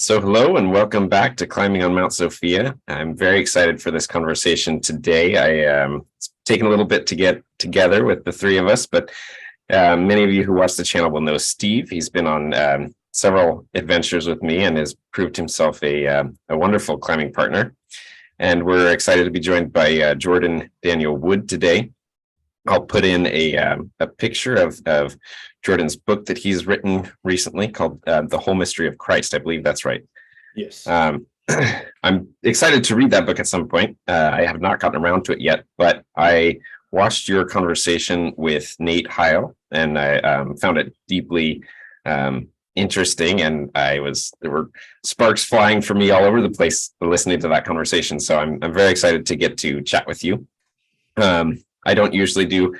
So hello and welcome back to Climbing on Mount Sophia. I'm very excited for this conversation today. It's taken a little bit to get together with the three of us, but many of you who watch the channel will know Steve. He's been on several adventures with me and has proved himself a wonderful climbing partner. And we're excited to be joined by Jordan Daniel Wood today. I'll put in a picture of Jordan's book that he's written recently called The Whole Mystery of Christ. I believe that's right. Yes. I'm excited to read that book at some point. I have not gotten around to it yet, but I watched your conversation with Nate Heil, and I found it deeply interesting, and there were sparks flying for me all over the place listening to that conversation. So I'm very excited to get to chat with you. I don't usually do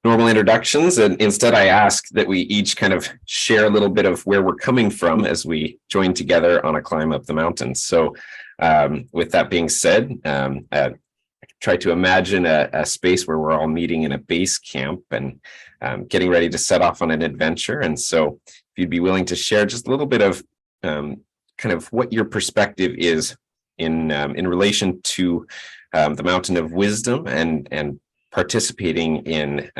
normal introductions, and instead I ask that we each kind of share a little bit of where we're coming from as we join together on a climb up the mountains. So with that being said, try to imagine a space where we're all meeting in a base camp and getting ready to set off on an adventure. And so if you'd be willing to share just a little bit of kind of what your perspective is in relation to the mountain of wisdom and participating in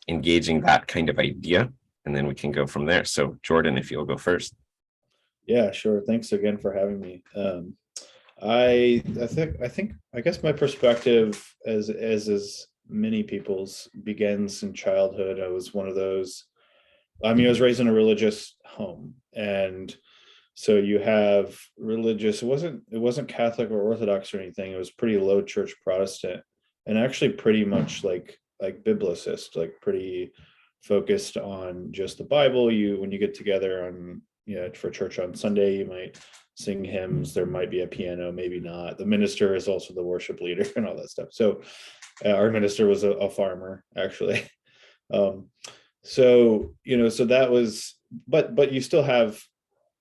engaging that kind of idea, and then we can go from there. So Jordan, if you'll go first. Yeah, sure. Thanks again for having me. I guess my perspective, as many people's, begins in childhood. I was one of those. I was raised in a religious home, and so you have religious. It wasn't Catholic or Orthodox or anything. It was pretty low church Protestant, and actually pretty much like biblicist, like pretty focused on just the Bible. When you get together for church on Sunday, you might sing hymns. There might be a piano, maybe not. The minister is also the worship leader and all that stuff. So our minister was a farmer, actually. So that was, but you still have.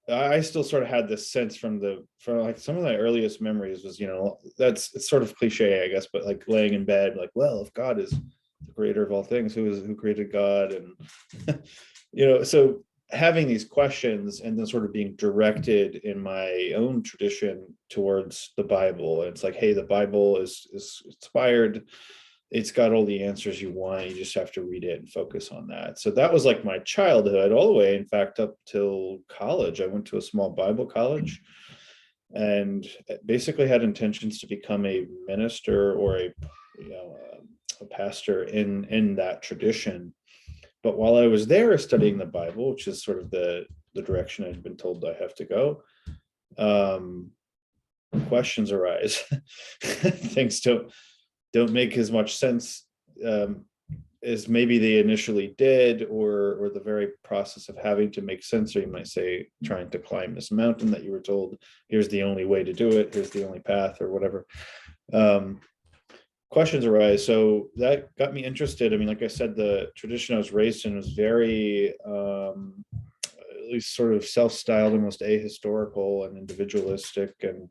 I still sort of had this sense from like some of my earliest memories was, it's sort of cliche, I guess, but like laying in bed, like, well, if God is the creator of all things, who created God? And, so having these questions and then sort of being directed in my own tradition towards the Bible. And it's like, hey, the Bible is inspired. It's got all the answers you want. You just have to read it and focus on that. So that was like my childhood all the way, in fact, up till college. I went to a small Bible college and basically had intentions to become a minister or a pastor in that tradition. But while I was there studying the Bible, which is sort of the direction I'd been told I have to go, questions arise. Things don't make as much sense as maybe they initially did, or the very process of having to make sense, or you might say trying to climb this mountain that you were told, here's the only way to do it, here's the only path, or whatever. Questions arise. So that got me interested. Like I said, the tradition I was raised in was very, at least sort of self-styled, almost ahistorical and individualistic, and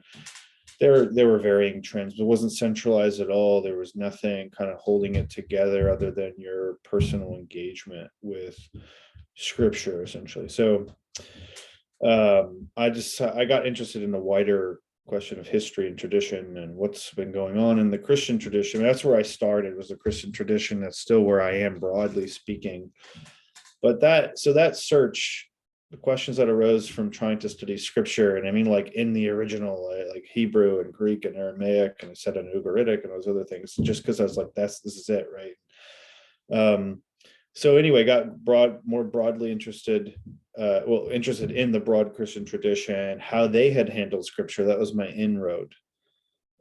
there were varying trends. It wasn't centralized at all. There was nothing kind of holding it together other than your personal engagement with scripture, essentially. So I got interested in the wider question of history and tradition and what's been going on in the Christian tradition. That's where I started, was the Christian tradition. That's still where I am, broadly speaking. But that search, the questions that arose from trying to study scripture, and like in the original, like Hebrew and Greek and Aramaic, and I said in Ugaritic and those other things, just because I was like, this is it, right? So anyway, got more broadly interested in the broad Christian tradition, how they had handled scripture. That was my inroad.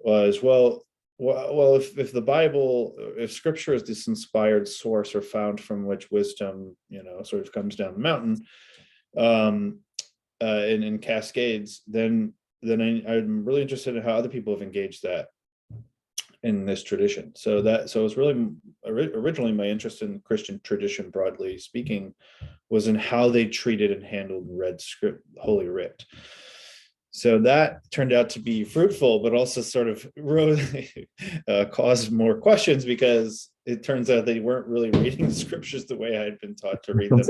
Was well, if the Bible, if scripture is this inspired source or found from which wisdom, sort of comes down the mountain, in cascades, then I'm really interested in how other people have engaged that in this tradition. So it was really originally my interest in Christian tradition, broadly speaking, was in how they treated and handled read script, Holy Writ. So that turned out to be fruitful, but also sort of caused more questions, because it turns out they weren't really reading the scriptures the way I had been taught to read them.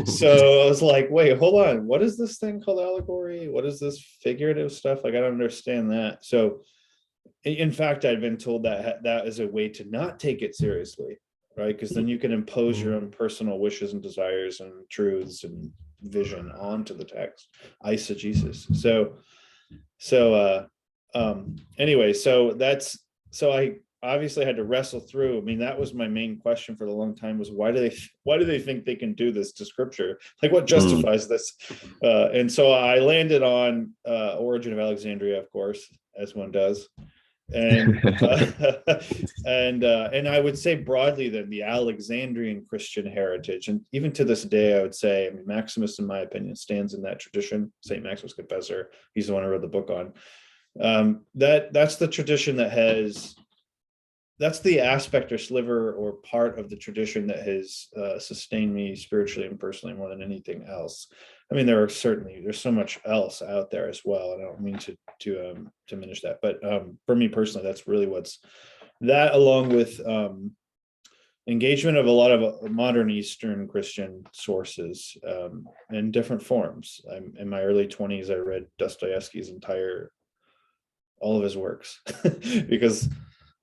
So I was like, wait, hold on. What is this thing called allegory? What is this figurative stuff? Like, I don't understand that. So in fact, I'd been told that that is a way to not take it seriously, right? Because then you can impose your own personal wishes and desires and truths and vision onto the text, eisegesis. Anyway, so I obviously had to wrestle through. I mean, that was my main question for a long time, was why do they think they can do this to scripture? Like, what justifies this? And so I landed on Origin of Alexandria, of course, as one does. And and I would say broadly that the Alexandrian Christian heritage, and even to this day, I would say, I mean, Maximus, in my opinion, stands in that tradition. St. Maximus Confessor, he's the one I wrote the book on. That's the tradition that's the aspect or sliver or part of the tradition that has sustained me spiritually and personally more than anything else. I mean, there's so much else out there as well, and I don't mean to diminish that, but for me personally, that's really what's that, along with engagement of a lot of modern Eastern Christian sources in different forms. In my early 20s, I read Dostoevsky's all of his works because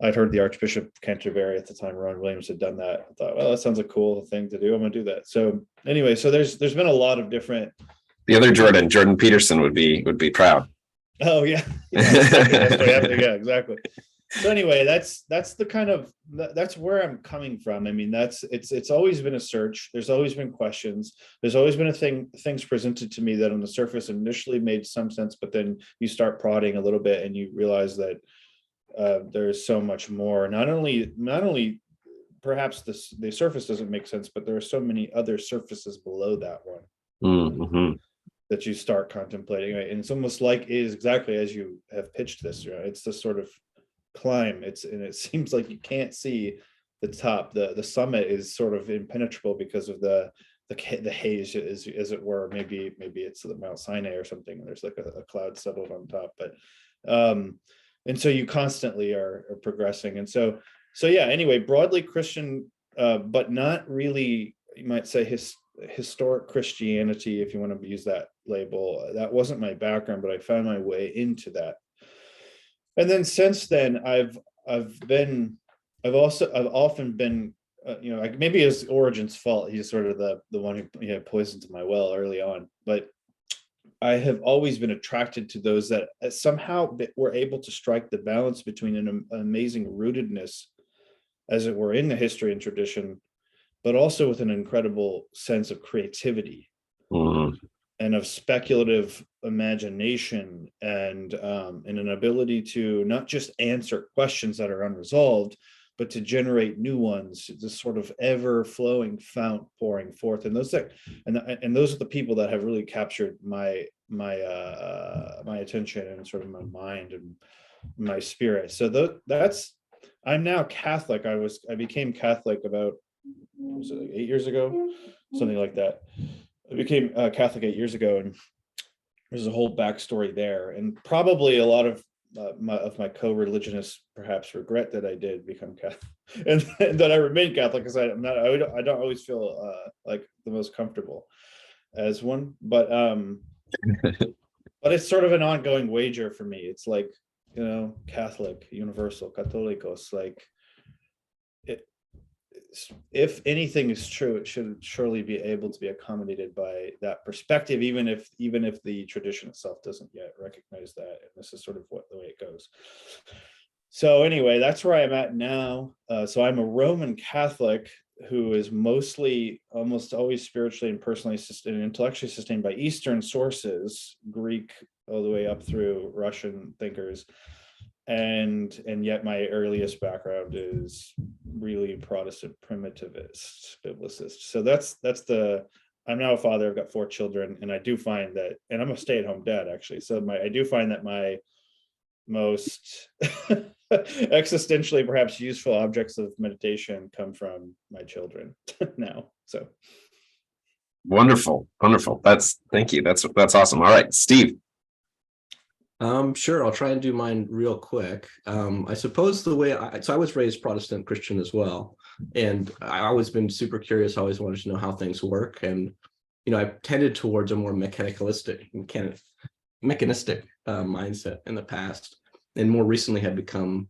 I'd heard the Archbishop of Canterbury at the time, Ron Williams, had done that. I thought, well, that sounds a cool thing to do. I'm going to do that. So anyway, so there's been a lot of different. The other Jordan Peterson would be proud. Oh yeah, yeah, exactly. So anyway, that's the kind of, that's where I'm coming from. I mean, it's always been a search. There's always been questions. There's always been things presented to me that on the surface initially made some sense, but then you start prodding a little bit and you realize that there's so much more. Not only perhaps the surface doesn't make sense, but there are so many other surfaces below that one. Mm-hmm. That you start contemplating, right? And it's almost like it is exactly as you have pitched this, right? It's this sort of climb. And it seems like you can't see the top. The summit is sort of impenetrable because of the haze, as it were. Maybe it's the Mount Sinai or something, and there's like a cloud settled on top. But and so you constantly are progressing. And so yeah, anyway, broadly Christian, but not really, you might say, historic Christianity, if you want to use that label. That wasn't my background, but I found my way into that. And then since then, I've often been, maybe it's Origen's fault. He's sort of the one who poisoned my well early on, but I have always been attracted to those that somehow were able to strike the balance between an amazing rootedness, as it were, in the history and tradition, but also with an incredible sense of creativity and of speculative imagination and an ability to not just answer questions that are unresolved, but to generate new ones, this sort of ever-flowing fount pouring forth. And those are the people that have really captured my attention and sort of my mind and my spirit. So I'm now Catholic. I became Catholic about, was it like 8 years ago, something like that. I became Catholic 8 years ago, and there's a whole backstory there, and probably a lot of my co-religionists perhaps regret that I did become Catholic and that I remain Catholic, because I don't always feel like the most comfortable as one, but it's sort of an ongoing wager for me. It's like, Catholic, universal, católicos, like if anything is true, it should surely be able to be accommodated by that perspective, even if the tradition itself doesn't yet recognize that. And this is sort of the way it goes. So anyway, that's where I'm at now. So I'm a Roman Catholic who is mostly, almost always spiritually and personally and intellectually sustained by Eastern sources, Greek all the way up through Russian thinkers. And yet my earliest background is really Protestant primitivist, biblicist. So I'm now a father. I've got 4 children, and I do find that, and I'm a stay-at-home dad actually. So I do find that my most existentially perhaps useful objects of meditation come from my children now. So wonderful. Thank you. That's awesome. All right, Steve. Sure, I'll try and do mine real quick. I suppose the way I was raised Protestant Christian as well, and I've always been super curious. I always wanted to know how things work, and I've tended towards a more mechanistic mindset in the past, and more recently had become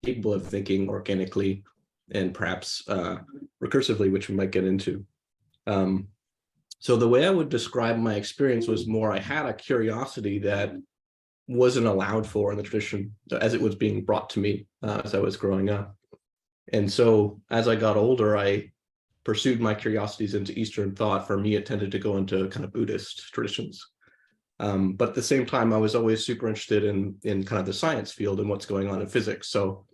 capable of thinking organically and perhaps recursively, which we might get into. So the way I would describe my experience was more I had a curiosity that wasn't allowed for in the tradition as it was being brought to me as I was growing up. And so as I got older, I pursued my curiosities into Eastern thought. For me, it tended to go into kind of Buddhist traditions. But at the same time, I was always super interested in kind of the science field and what's going on in physics. So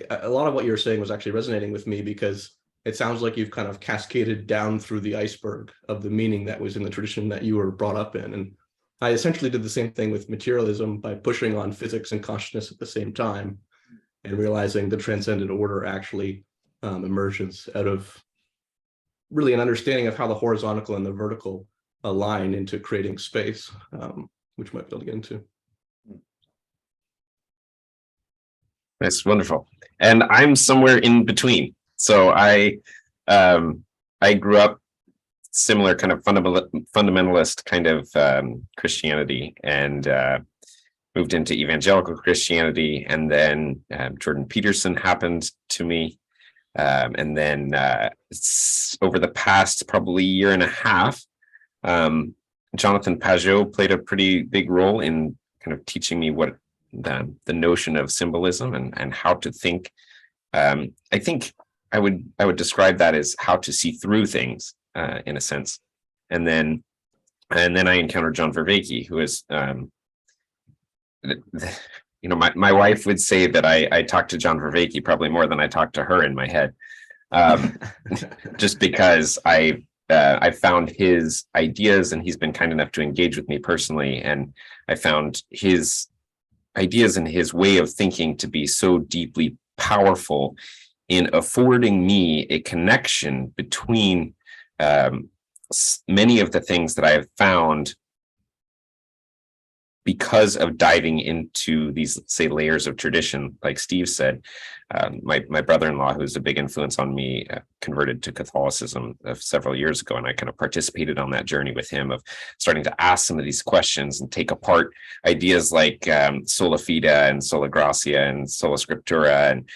a lot of what you're saying was actually resonating with me, because it sounds like you've kind of cascaded down through the iceberg of the meaning that was in the tradition that you were brought up in. And I essentially did the same thing with materialism by pushing on physics and consciousness at the same time, and realizing the transcendent order actually emerges out of really an understanding of how the horizontal and the vertical align into creating space, which we might be able to get into. That's wonderful. And I'm somewhere in between. So I grew up similar kind of fundamentalist kind of Christianity, and moved into evangelical Christianity, and then Jordan Peterson happened to me, and then over the past probably year and a half, Jonathan Pajot played a pretty big role in kind of teaching me what the notion of symbolism and how to think. I think I would describe that as how to see through things, in a sense. And then I encountered John Vervaeke, who is, my wife would say that I talked to John Vervaeke probably more than I talked to her in my head, just because I found his ideas, and he's been kind enough to engage with me personally, and I found his ideas and his way of thinking to be so deeply powerful in affording me a connection between many of the things that I have found because of diving into these, say, layers of tradition. Like Steve said, my brother-in-law, who's a big influence on me, converted to Catholicism several years ago, and I kind of participated on that journey with him of starting to ask some of these questions and take apart ideas like sola fide and sola gratia and sola scriptura, and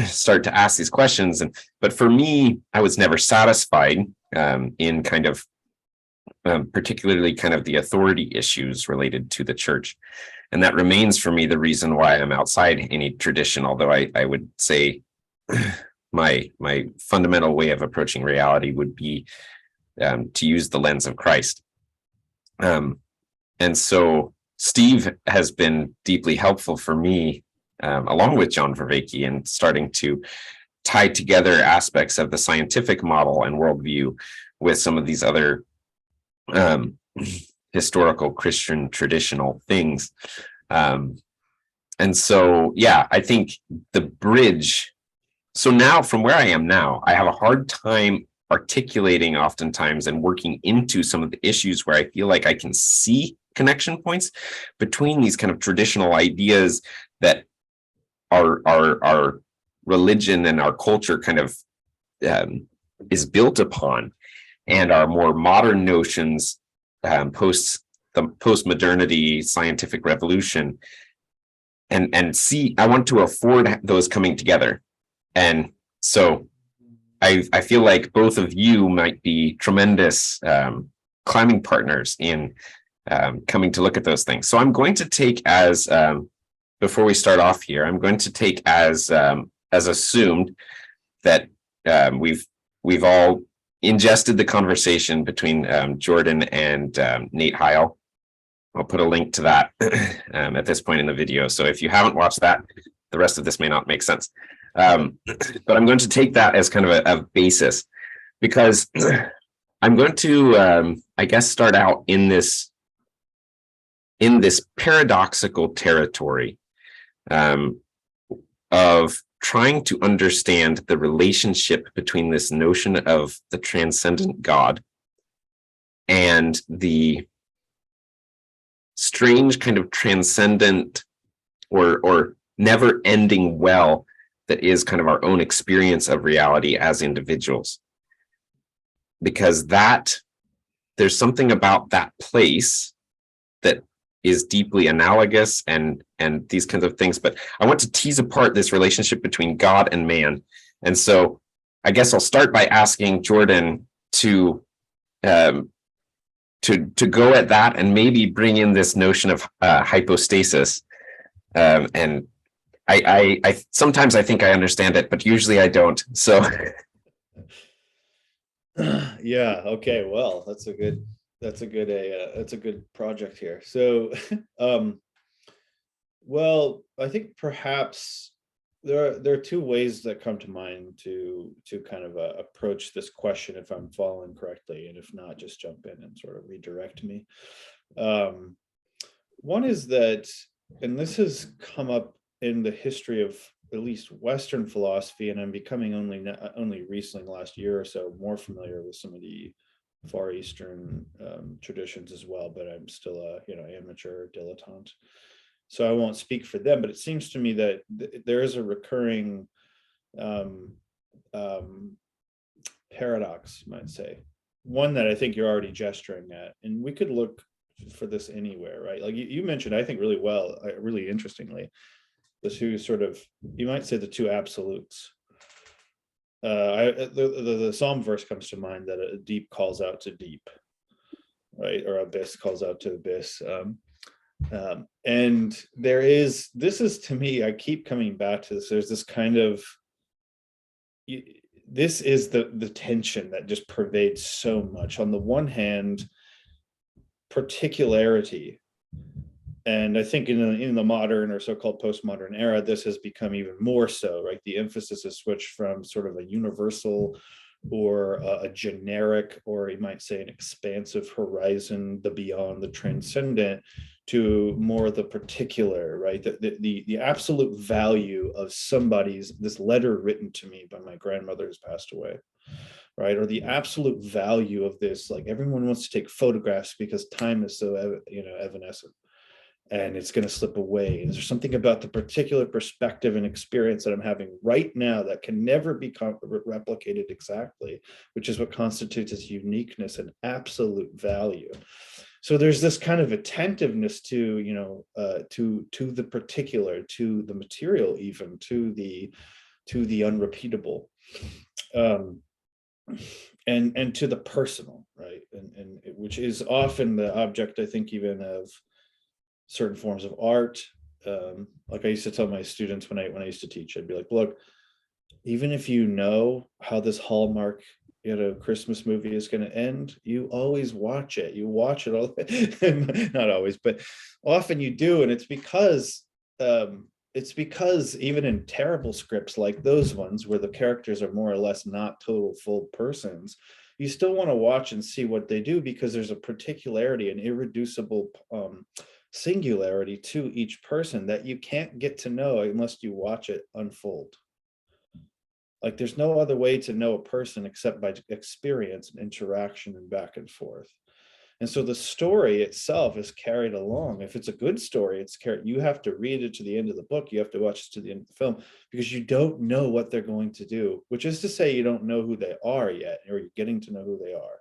start to ask these questions. But for me, I was never satisfied in kind of particularly kind of the authority issues related to the church. And that remains for me the reason why I'm outside any tradition, although I would say my fundamental way of approaching reality would be to use the lens of Christ. And so Steve has been deeply helpful for me, along with John Vervaeke, in starting to tie together aspects of the scientific model and worldview with some of these other historical Christian traditional things. And so, yeah, I think the bridge. So now, from where I am now, I have a hard time articulating oftentimes and working into some of the issues where I feel like I can see connection points between these kind of traditional ideas that our religion and our culture kind of is built upon, and our more modern notions post the post-modernity scientific revolution, and see, I want to afford those coming together. And so I feel like both of you might be tremendous climbing partners in coming to look at those things. So I'm going to take as, before we start off here, I'm going to take as assumed that we've all ingested the conversation between Jordan and Nate Heil. I'll put a link to that at this point in the video. So if you haven't watched that, the rest of this may not make sense. But I'm going to take that as kind of a basis, because I'm going to, I guess, start out in this paradoxical territory of trying to understand the relationship between this notion of the transcendent God and the strange kind of transcendent or never ending well that is kind of our own experience of reality as individuals. Because there's something about that place that is deeply analogous and these kinds of things. But I want to tease apart this relationship between God and man. And so I guess I'll start by asking Jordan to go at that and maybe bring in this notion of hypostasis. And I sometimes I think I understand it, but usually I don't. So Yeah, okay, well, that's a good project here. So well, I think perhaps there are two ways that come to mind to kind of approach this question, if I'm following correctly, and if not, just jump in and sort of redirect me. One is that, and this has come up in the history of at least Western philosophy, and I'm becoming only recently, last year or so, more familiar with some of the Far Eastern traditions as well, but I'm still a amateur dilettante, so I won't speak for them. But it seems to me that there is a recurring paradox, you might say, one that I think you're already gesturing at, and we could look for this anywhere, right? Like you mentioned, I think really interestingly, the two sort of, you might say, the two absolutes. The Psalm verse comes to mind that a deep calls out to deep, right? Or abyss calls out to abyss. And this is to me, I keep coming back to this. There's this kind of, this is the tension that just pervades so much. On the one hand, particularity. And I think in the modern or so-called postmodern era, this has become even more so, right? The emphasis has switched from sort of a universal or a generic, or you might say an expansive horizon, the beyond, the transcendent, to more the particular, right? The absolute value of this letter written to me by my grandmother who's passed away, right? Or the absolute value of this, like everyone wants to take photographs because time is so evanescent, and it's going to slip away. Is there something about the particular perspective and experience that I'm having right now that can never be replicated exactly, which is what constitutes its uniqueness and absolute value? So there's this kind of attentiveness to, to the particular, to the material, even to the unrepeatable, and to the personal, right? And which is often the object, I think, even of certain forms of art. Like I used to tell my students when I used to teach, I'd be like, look, even if you know how this Hallmark Christmas movie is going to end, you always watch it. You watch it all, not always, but often you do. And it's because even in terrible scripts like those ones where the characters are more or less not total full persons, you still want to watch and see what they do, because there's a particularity, an irreducible singularity to each person that you can't get to know unless you watch it unfold. Like there's no other way to know a person except by experience and interaction and back and forth. And so the story itself is carried along. If it's a good story, it's carried. You have to read it to the end of the book. You have to watch it to the end of the film, because you don't know what they're going to do, which is to say you don't know who they are yet, or you're getting to know who they are.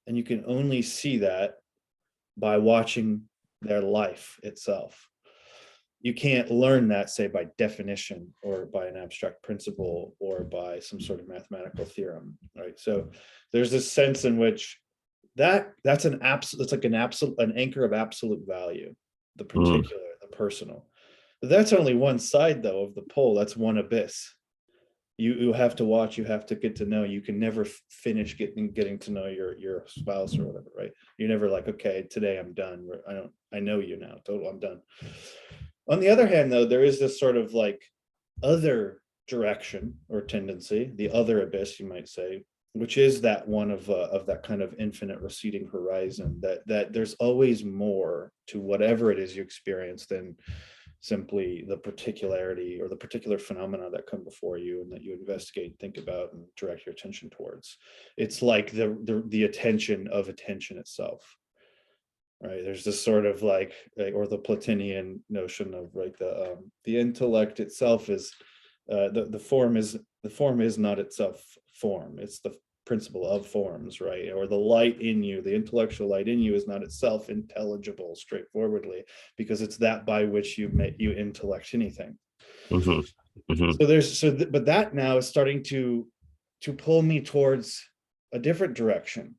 And you can only see that by watching their life itself. You can't learn that, say, by definition or by an abstract principle or by some sort of mathematical theorem, right? So there's this sense in which that's an absolute, it's like an anchor of absolute value, the particular, the personal. But that's only one side, though, of the pole. That's one abyss. You have to watch, you have to get to know. You can never finish getting to know your spouse or whatever, right? You're never like, okay, today I'm done. I know you now. Total, I'm done. On the other hand, though, there is this sort of like other direction or tendency, the other abyss, you might say, which is that one of that kind of infinite receding horizon, that there's always more to whatever it is you experience than simply the particularity or the particular phenomena that come before you and that you investigate, think about, and direct your attention towards. It's like the attention of attention itself. right? There's this sort of like or the Platonian notion of right, the intellect itself is the form is not itself form. It's the principle of forms, right? Or the light in you, the intellectual light in you is not itself intelligible straightforwardly, because it's that by which you intellect anything. Mhm. Mhm. So but that now is starting to pull me towards a different direction.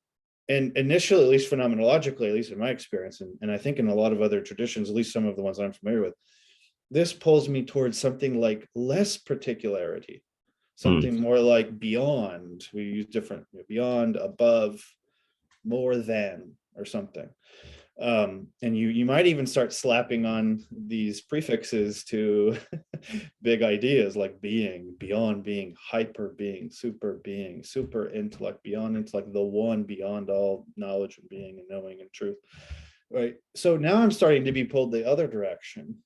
And initially, at least phenomenologically, at least in my experience, and I think in a lot of other traditions, at least some of the ones I'm familiar with, this pulls me towards something like less particularity, something more like beyond. We use different, beyond, above, more than, or something. And you might even start slapping on these prefixes to big ideas like being, beyond being, hyper being, super intellect, beyond intellect, the one beyond all knowledge and being and knowing and truth, right? So now I'm starting to be pulled the other direction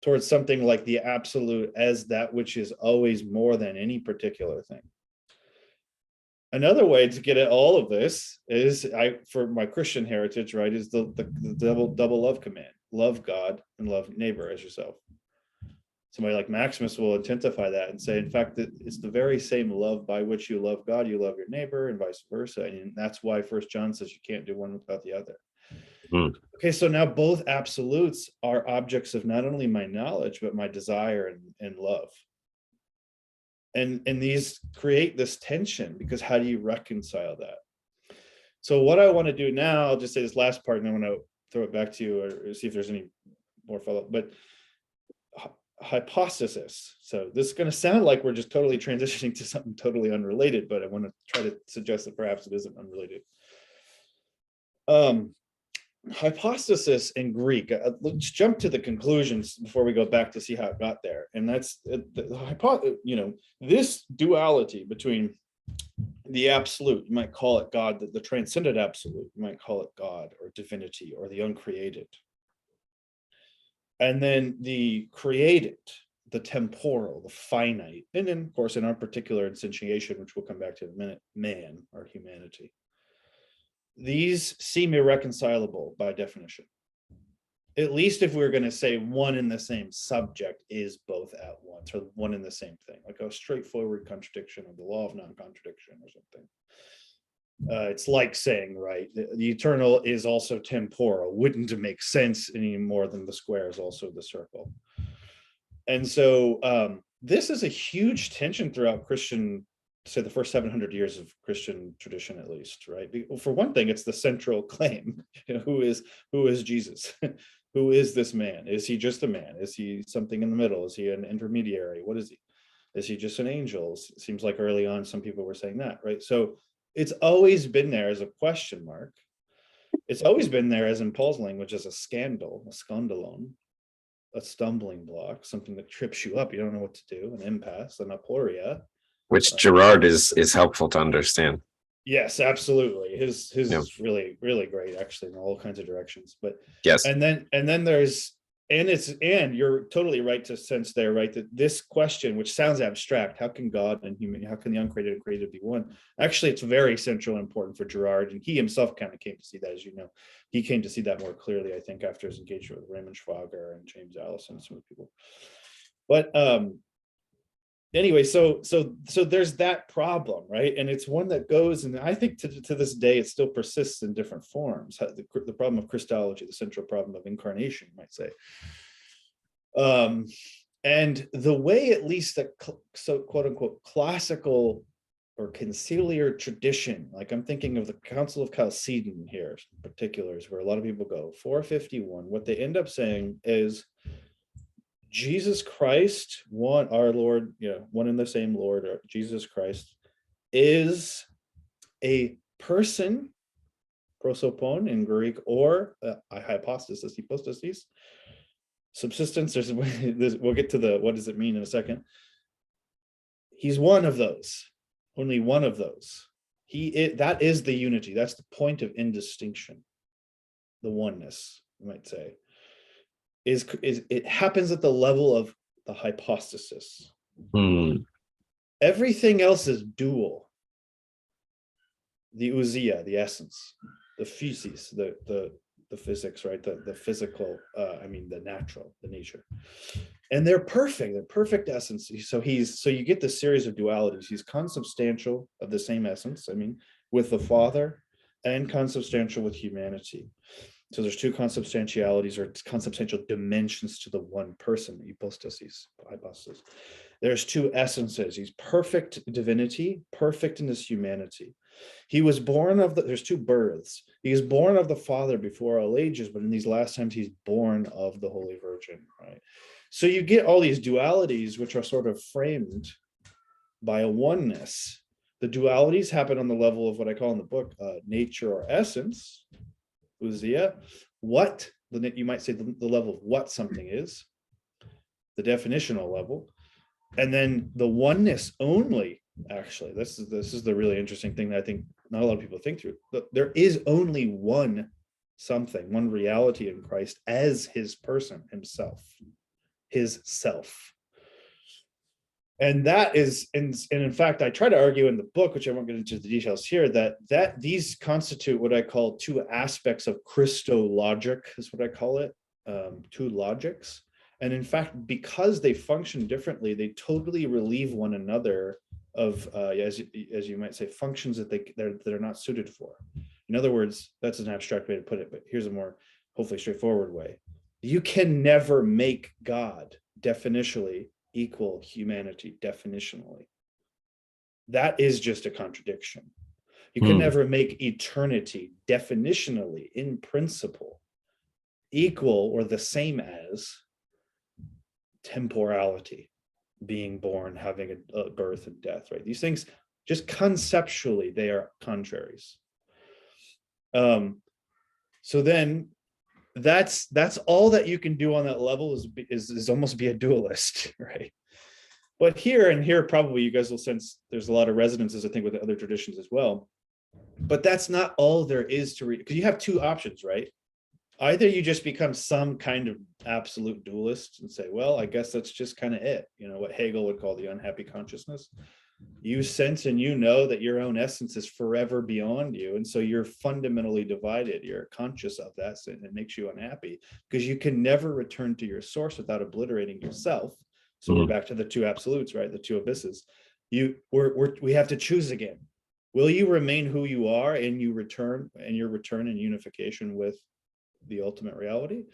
towards something like the absolute as that which is always more than any particular thing. Another way to get at all of this is, for my Christian heritage, right, is the double love command: love God and love neighbor as yourself. Somebody like Maximus will intensify that and say, in fact, that it's the very same love by which you love God, you love your neighbor, and vice versa. And that's why First John says you can't do one without the other. Mm. Okay, so now both absolutes are objects of not only my knowledge, but my desire and love. And these create this tension, because how do you reconcile that? So what I want to do now, I'll just say this last part, and I want to throw it back to you, or see if there's any more follow-up. But hypostasis. So this is going to sound like we're just totally transitioning to something totally unrelated, but I want to try to suggest that perhaps it isn't unrelated. Hypostasis in Greek, let's jump to the conclusions before we go back to see how it got there. And that's this duality between the absolute, you might call it God, the transcendent absolute, you might call it God or divinity or the uncreated. And then the created, the temporal, the finite, and then of course in our particular instantiation, which we'll come back to in a minute, man or humanity. These seem irreconcilable by definition. At least if we're going to say one and the same subject is both at once, or one and the same thing, like a straightforward contradiction of the law of non-contradiction or something. It's like saying, right, the eternal is also temporal. Wouldn't make sense any more than the square is also the circle. And so this is a huge tension throughout Christian, say the first 700 years of Christian tradition, at least, right? For one thing, it's the central claim. Who is Jesus? Who is this man? Is he just a man? Is he something in the middle? Is he an intermediary? What is he? Is he just an angel? It seems like early on some people were saying that, right? So it's always been there as a question mark. It's always been there, as in Paul's language, as a scandal, a scandalon, a stumbling block, something that trips you up. You don't know what to do, an impasse, an aporia. Which Gerard is helpful to understand. Yes, absolutely. His is really, really great, actually, in all kinds of directions. But yes, and then there's, and you're totally right to sense there, right, that this question, which sounds abstract, how can God and human, how can the uncreated and created be one? Actually, it's very central and important for Gerard, and he himself kind of came to see that, as you know. He came to see that more clearly, I think, after his engagement with Raymond Schwager and James Allison and some of the people. But anyway, so there's that problem, right? And it's one that goes, and I think to this day it still persists in different forms. The problem of Christology, the central problem of incarnation, you might say. And the way, at least that so quote unquote classical or conciliar tradition, like I'm thinking of the Council of Chalcedon here in particular, is where a lot of people go. 451, what they end up saying is Jesus Christ, one, our Lord, one and the same Lord, Jesus Christ, is a person, prosopon in Greek, or a hypostasis, hypostasis, subsistence. We'll get to the what does it mean in a second. He's one of those, only one of those. That is the unity. That's the point of indistinction, the oneness, you might say. Is it happens at the level of the hypostasis. Everything else is dual. The ousia, the essence, the physis, the the physics, right? The physical, the natural, the nature. And they're perfect essence. So you get this series of dualities. He's consubstantial of the same essence, with the Father, and consubstantial with humanity. So there's two consubstantialities or consubstantial dimensions to the one person, hypostasis. There's two essences. He's perfect divinity, perfect in his humanity. He was born there's two births. He is born of the Father before all ages, but in these last times, he's born of the Holy Virgin, right? So you get all these dualities, which are sort of framed by a oneness. The dualities happen on the level of what I call in the book, nature or essence, ousia, you might say the level of what something is, the definitional level, and then the oneness only. Actually, this is the really interesting thing that I think not a lot of people think through. There is only one something, one reality in Christ as his person, himself, his self. And that is, and in fact, I try to argue in the book, which I won't get into the details here, that these constitute what I call two aspects of Christologic, is what I call it, two logics. And in fact, because they function differently, they totally relieve one another of, as you might say, functions that they're not suited for. In other words, that's an abstract way to put it, but here's a more hopefully straightforward way. You can never make God definitionally equal humanity definitionally. That is just a contradiction. You can never make eternity definitionally, in principle, equal or the same as temporality, being born, having a birth and death, right? These things, just conceptually, they are contraries. So then that's all that you can do on that level is almost be a dualist, right? But here probably you guys will sense there's a lot of resonances, I think, with the other traditions as well. But that's not all there is to read, because you have two options, right? Either you just become some kind of absolute dualist and say, well, I guess that's just kind of it, what Hegel would call the unhappy consciousness. You sense and you know that your own essence is forever beyond you, and so you're fundamentally divided. You're conscious of that, and it makes you unhappy because you can never return to your source without obliterating yourself. So we're back to the two absolutes, right? The two abysses. We have to choose again. Will you remain who you are and your return in unification with the ultimate reality,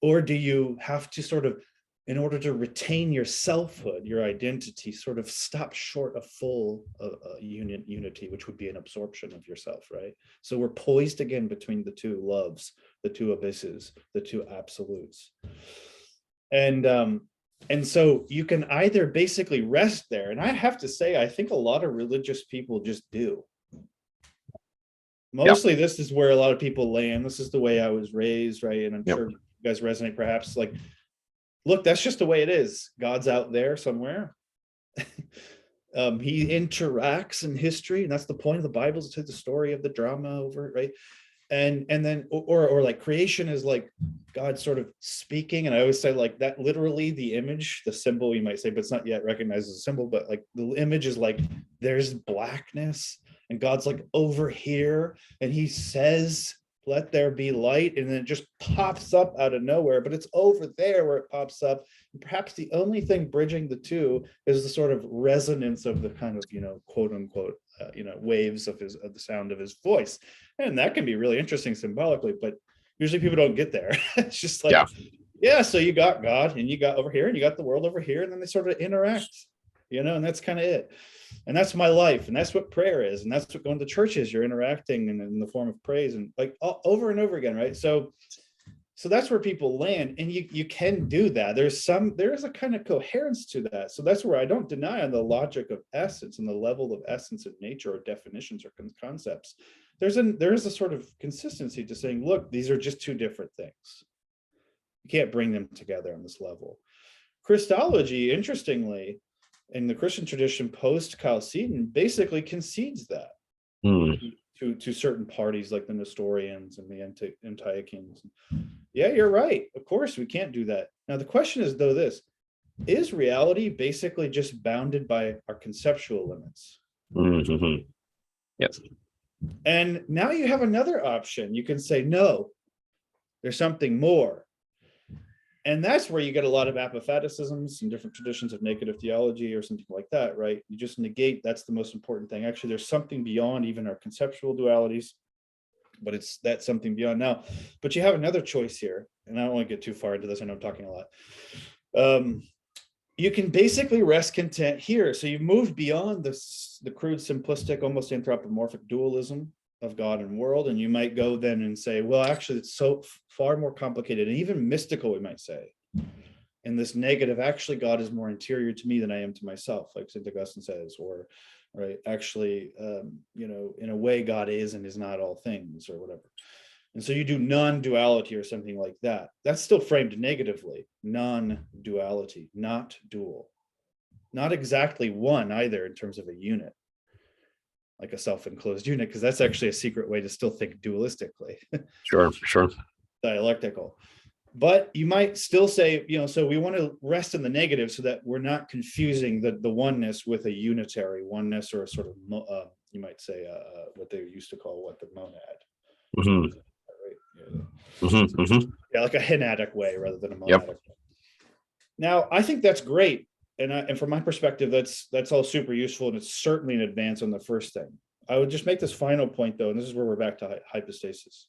or do you have to sort of, in order to retain your selfhood, your identity, sort of stop short of full unity, which would be an absorption of yourself, right? So we're poised again between the two loves, the two abysses, the two absolutes. And so you can either basically rest there, and I have to say, I think a lot of religious people just do. Mostly this is where a lot of people land. This is the way I was raised, right? And I'm sure you guys resonate perhaps, like, look, that's just the way it is. God's out there somewhere. He interacts in history, and that's the point of the Bible, is to take the story of the drama over, right? And then, or like creation is like God sort of speaking. And I always say, like, that literally the image, the symbol, you might say, but it's not yet recognized as a symbol, but like the image is like, there's blackness and God's like over here, and he says, let there be light, and then it just pops up out of nowhere, but it's over there where it pops up. And perhaps the only thing bridging the two is the sort of resonance of the kind of, quote unquote, waves of the sound of his voice. And that can be really interesting symbolically, but usually people don't get there. It's just like, so you got God and you got over here and you got the world over here, and then they sort of interact, and that's kind of it. And that's my life, and that's what prayer is, and that's what going to church is. You're interacting in the form of praise, and like over and over again, right? So that's where people land, and you can do that. There is a kind of coherence to that. So that's where I don't deny on the logic of essence and the level of essence of nature or definitions or concepts. There is a sort of consistency to saying, look, these are just two different things. You can't bring them together on this level. Christology, interestingly, in the Christian tradition post Chalcedon, basically concedes that to certain parties like the Nestorians and the Antiochians. Yeah, you're right. Of course, we can't do that. Now, the question is, though, this: is reality basically just bounded by our conceptual limits? Yes. And now you have another option. You can say, no, There's something more. And that's where you get a lot of apophaticisms and different traditions of negative theology or something like that, right? You just negate, that's the most important thing. Actually, there's something beyond even our conceptual dualities, but that's something beyond now. But you have another choice here, and I don't want to get too far into this. I know I'm talking a lot. You can basically rest content here. So you've moved beyond the crude, simplistic, almost anthropomorphic dualism of God and world, and you might go then and say, well, actually, it's so far more complicated and even mystical, we might say. In this negative, actually, God is more interior to me than I am to myself, like St. Augustine says, or right, actually, in a way, God is and is not all things, or whatever. And so you do non-duality or something like that. That's still framed negatively. Non-duality, not dual. Not exactly one either in terms of a unit, like a self-enclosed unit, because that's actually a secret way to still think dualistically. Sure. Dialectical. But you might still say, so we want to rest in the negative so that we're not confusing the oneness with a unitary oneness, or a sort of, you might say, what they used to call the monad. Mm-hmm. Yeah, like a henadic way rather than a monadic way. Now, I think that's great. And from my perspective, that's all super useful, and it's certainly an advance on the first thing. I would just make this final point, though, and this is where we're back to hypostasis.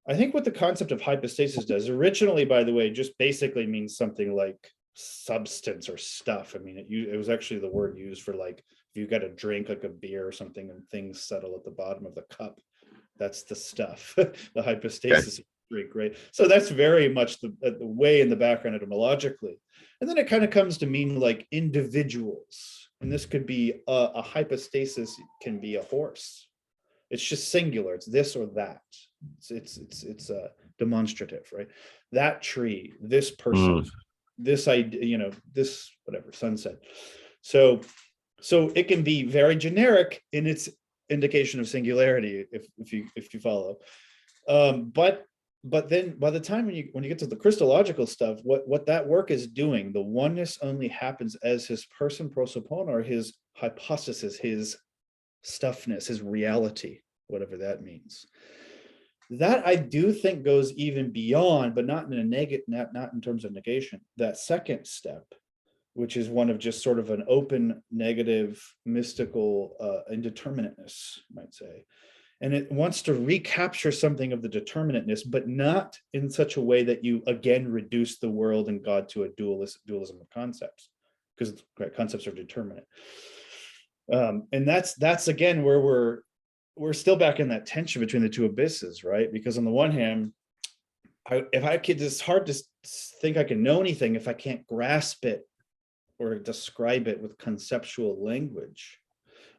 I think what the concept of hypostasis does, originally, by the way, just basically means something like substance or stuff. I mean, it was actually the word used for, like, if you got a drink, like a beer or something, and things settle at the bottom of the cup, that's the stuff, the hypostasis. Okay. Drink, right? So that's very much the way in the background etymologically. And then it kind of comes to mean like individuals. And this could be a hypostasis, can be a horse. It's just singular. It's this or that. It's demonstrative, right? That tree, this person, this idea, this whatever, sunset. So it can be very generic in its indication of singularity, if you follow. But then by the time when you get to the Christological stuff, what that work is doing, the oneness only happens as his person prosopon, or his hypostasis, his stuffness, his reality, whatever that means. That I do think goes even beyond, but not in a not in terms of negation, that second step, which is one of just sort of an open, negative, mystical indeterminateness, you might say. And it wants to recapture something of the determinateness, but not in such a way that you again reduce the world and God to a dualism of concepts, because concepts are determinate. And that's again where we're still back in that tension between the two abysses, right? Because on the one hand, it's hard to think I can know anything if I can't grasp it or describe it with conceptual language.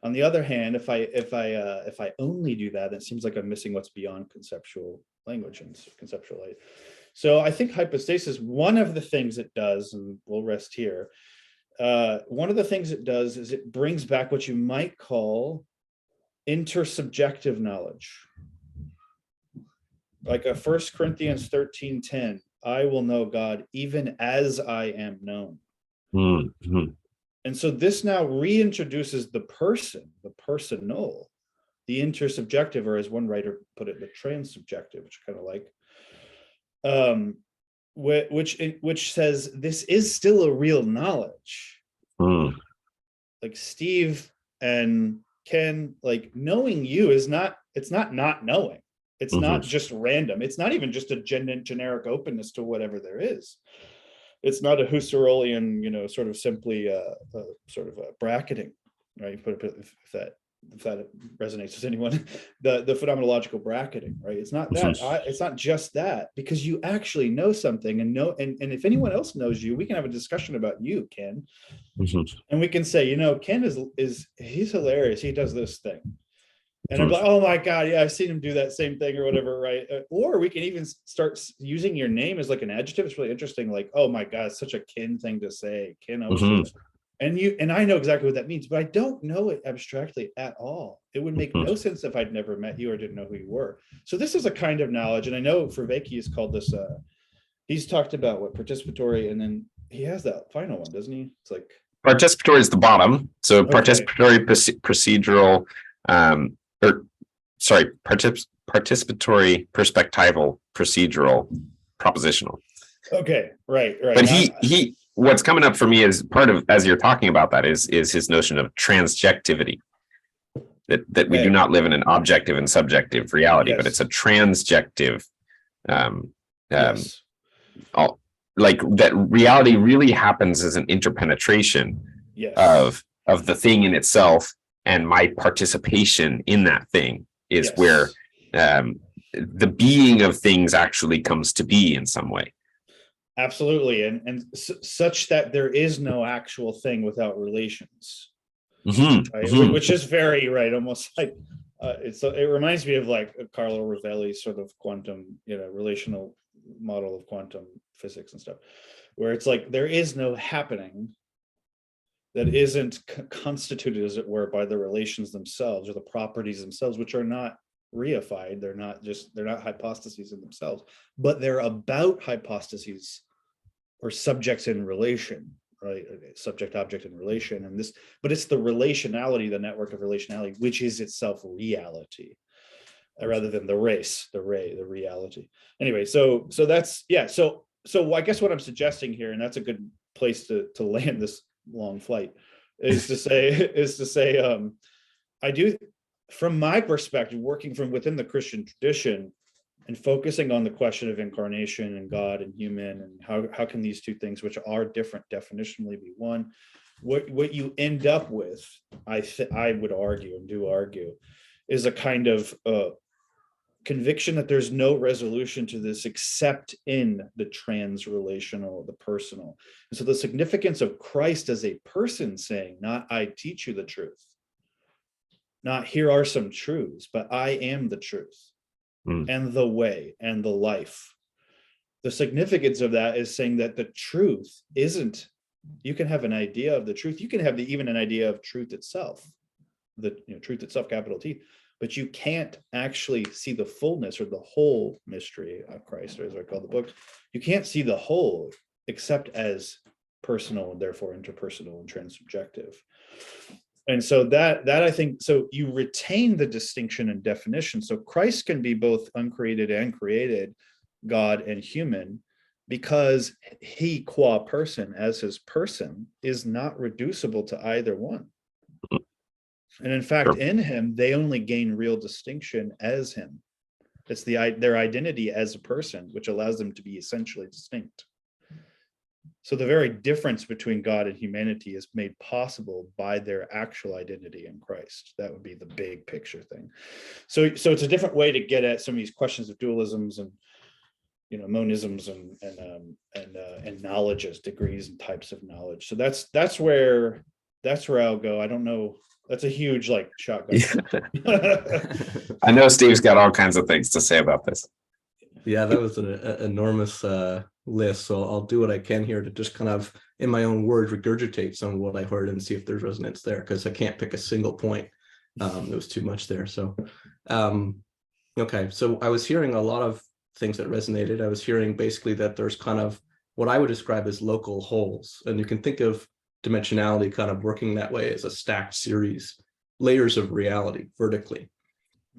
On the other hand, if I only do that, it seems like I'm missing what's beyond conceptual language and conceptual light. So I think hypostasis, one of the things it does, and we'll rest here, one of the things it does is it brings back what you might call intersubjective knowledge. Like a 1 Corinthians 13:10, I will know God even as I am known. Mm-hmm. And so this now reintroduces the person, the personal, the intersubjective, or as one writer put it, the transsubjective, which I kind of like, which says this is still a real knowledge. Like Steve and Ken, like knowing you is not, it's not knowing. It's not just random. It's not even just a generic openness to whatever there is. It's not a Husserlian, sort of simply sort of a bracketing, right? If that resonates with anyone, the phenomenological bracketing, right? It's not that. It's not just that, because you actually know something, and if anyone else knows you, we can have a discussion about you, Ken, and we can say, Ken he's hilarious. He does this thing. And I'm like, oh my God, yeah, I've seen him do that same thing or whatever, right? Or we can even start using your name as like an adjective. It's really interesting. Like, oh my God, it's such a Ken thing to say. Ken always says, and I know exactly what that means, but I don't know it abstractly at all. It would make no sense if I'd never met you or didn't know who you were. So this is a kind of knowledge. And I know Vervaeke has called this, he's talked about what participatory, and then he has that final one, doesn't he? It's like participatory is the bottom. So participatory procedural, participatory, perspectival, procedural, propositional. Okay, right. But he what's coming up for me is part of, as you're talking about that, is his notion of transjectivity. That we do not live in an objective and subjective reality, but it's a transjective Yes. like that reality really happens as an interpenetration Yes. of the thing in itself, and my participation in that thing is where the being of things actually comes to be in some way. Absolutely, and such that there is no actual thing without relations. Right? Which is very right, almost like it reminds me of like Carlo Rovelli's sort of quantum, relational model of quantum physics and stuff, where it's like there is no happening that isn't constituted, as it were, by the relations themselves or the properties themselves, which are not reified. They're not hypostases in themselves, but they're about hypostases or subjects in relation, right? Subject, object, and relation. And this, but it's the relationality, the network of relationality, which is itself reality, rather than the reality. Anyway, so that's, So I guess what I'm suggesting here, and that's a good place to land this long flight, is to say, I do, from my perspective, working from within the Christian tradition and focusing on the question of incarnation and God and human, and how can these two things, which are different definitionally, be one. What you end up with, I would argue, and do argue, is a kind of conviction that there's no resolution to this except in the trans-relational, the personal. And so the significance of Christ as a person saying, not I teach you the truth, not here are some truths, but I am the truth and the way and the life. The significance of that is saying that the truth isn't, you can have an idea of the truth, you can have even an idea of truth itself, the truth itself, capital T, but you can't actually see the fullness or the whole mystery of Christ, or as I call the book. You can't see the whole except as personal, and therefore interpersonal and transsubjective. And so that I think, so you retain the distinction and definition. So Christ can be both uncreated and created, God and human, because he, qua person, as his person, is not reducible to either one. And in fact, in him, they only gain real distinction as him. It's their identity as a person, which allows them to be essentially distinct. So the very difference between God and humanity is made possible by their actual identity in Christ. That would be the big picture thing. So it's a different way to get at some of these questions of dualisms and monisms and knowledges, degrees and types of knowledge. So that's where I'll go. I don't know. That's a huge shotgun. I know Steve's got all kinds of things to say about this. Yeah, that was an enormous list. So I'll do what I can here to just kind of, in my own words, regurgitate some of what I heard and see if there's resonance there, because I can't pick a single point. There was too much there. So, okay. So I was hearing a lot of things that resonated. I was hearing basically that there's kind of what I would describe as local wholes. And you can think of dimensionality kind of working that way as a stacked series, layers of reality vertically.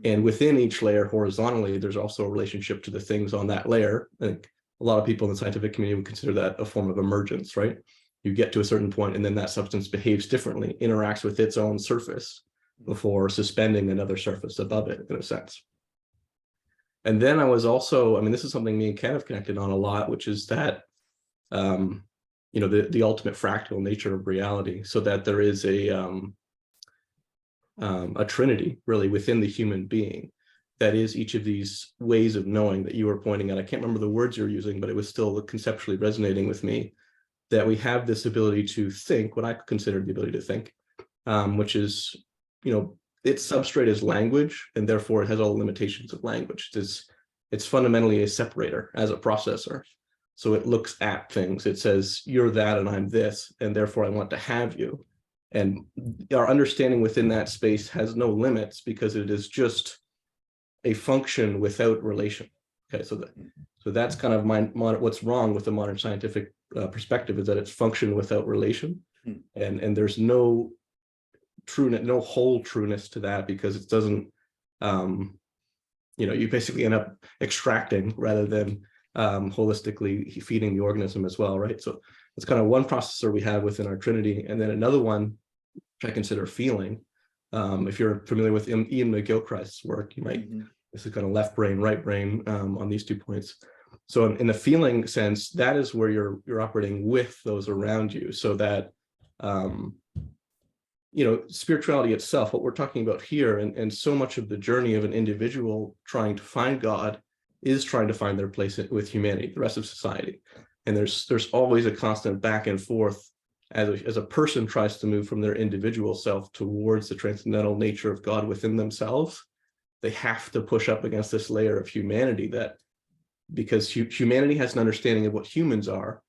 And within each layer horizontally, there's also a relationship to the things on that layer. I think a lot of people in the scientific community would consider that a form of emergence, right? You get to a certain point and then that substance behaves differently, interacts with its own surface before suspending another surface above it, in a sense. And then I was also, this is something me and Ken have connected on a lot, which is that, the ultimate fractal nature of reality, so that there is a trinity really within the human being that is each of these ways of knowing that you were pointing out. I can't remember the words you're using, but it was still conceptually resonating with me, that we have this ability to think, what I consider the ability to think, which is, its substrate is language, and therefore it has all the limitations of language. It's fundamentally a separator as a processor. So it looks at things, it says, you're that and I'm this, and therefore I want to have you. And our understanding within that space has no limits because it is just a function without relation. Okay, so that's kind of what's wrong with the modern scientific perspective, is that it's function without relation, and there's no trueness, no whole trueness to that, because it doesn't you basically end up extracting rather than holistically feeding the organism as well, right? So it's kind of one processor we have within our Trinity, and then another one which I consider feeling. If you're familiar with Ian McGilchrist's work, you might, this is kind of left brain, right brain on these 2 points. So in the feeling sense, that is where you're operating with those around you, so that spirituality itself, what we're talking about here, and so much of the journey of an individual trying to find God is trying to find their place with humanity, the rest of society. And there's always a constant back and forth as a person tries to move from their individual self towards the transcendental nature of God within themselves. They have to push up against this layer of humanity, that because humanity has an understanding of what humans are.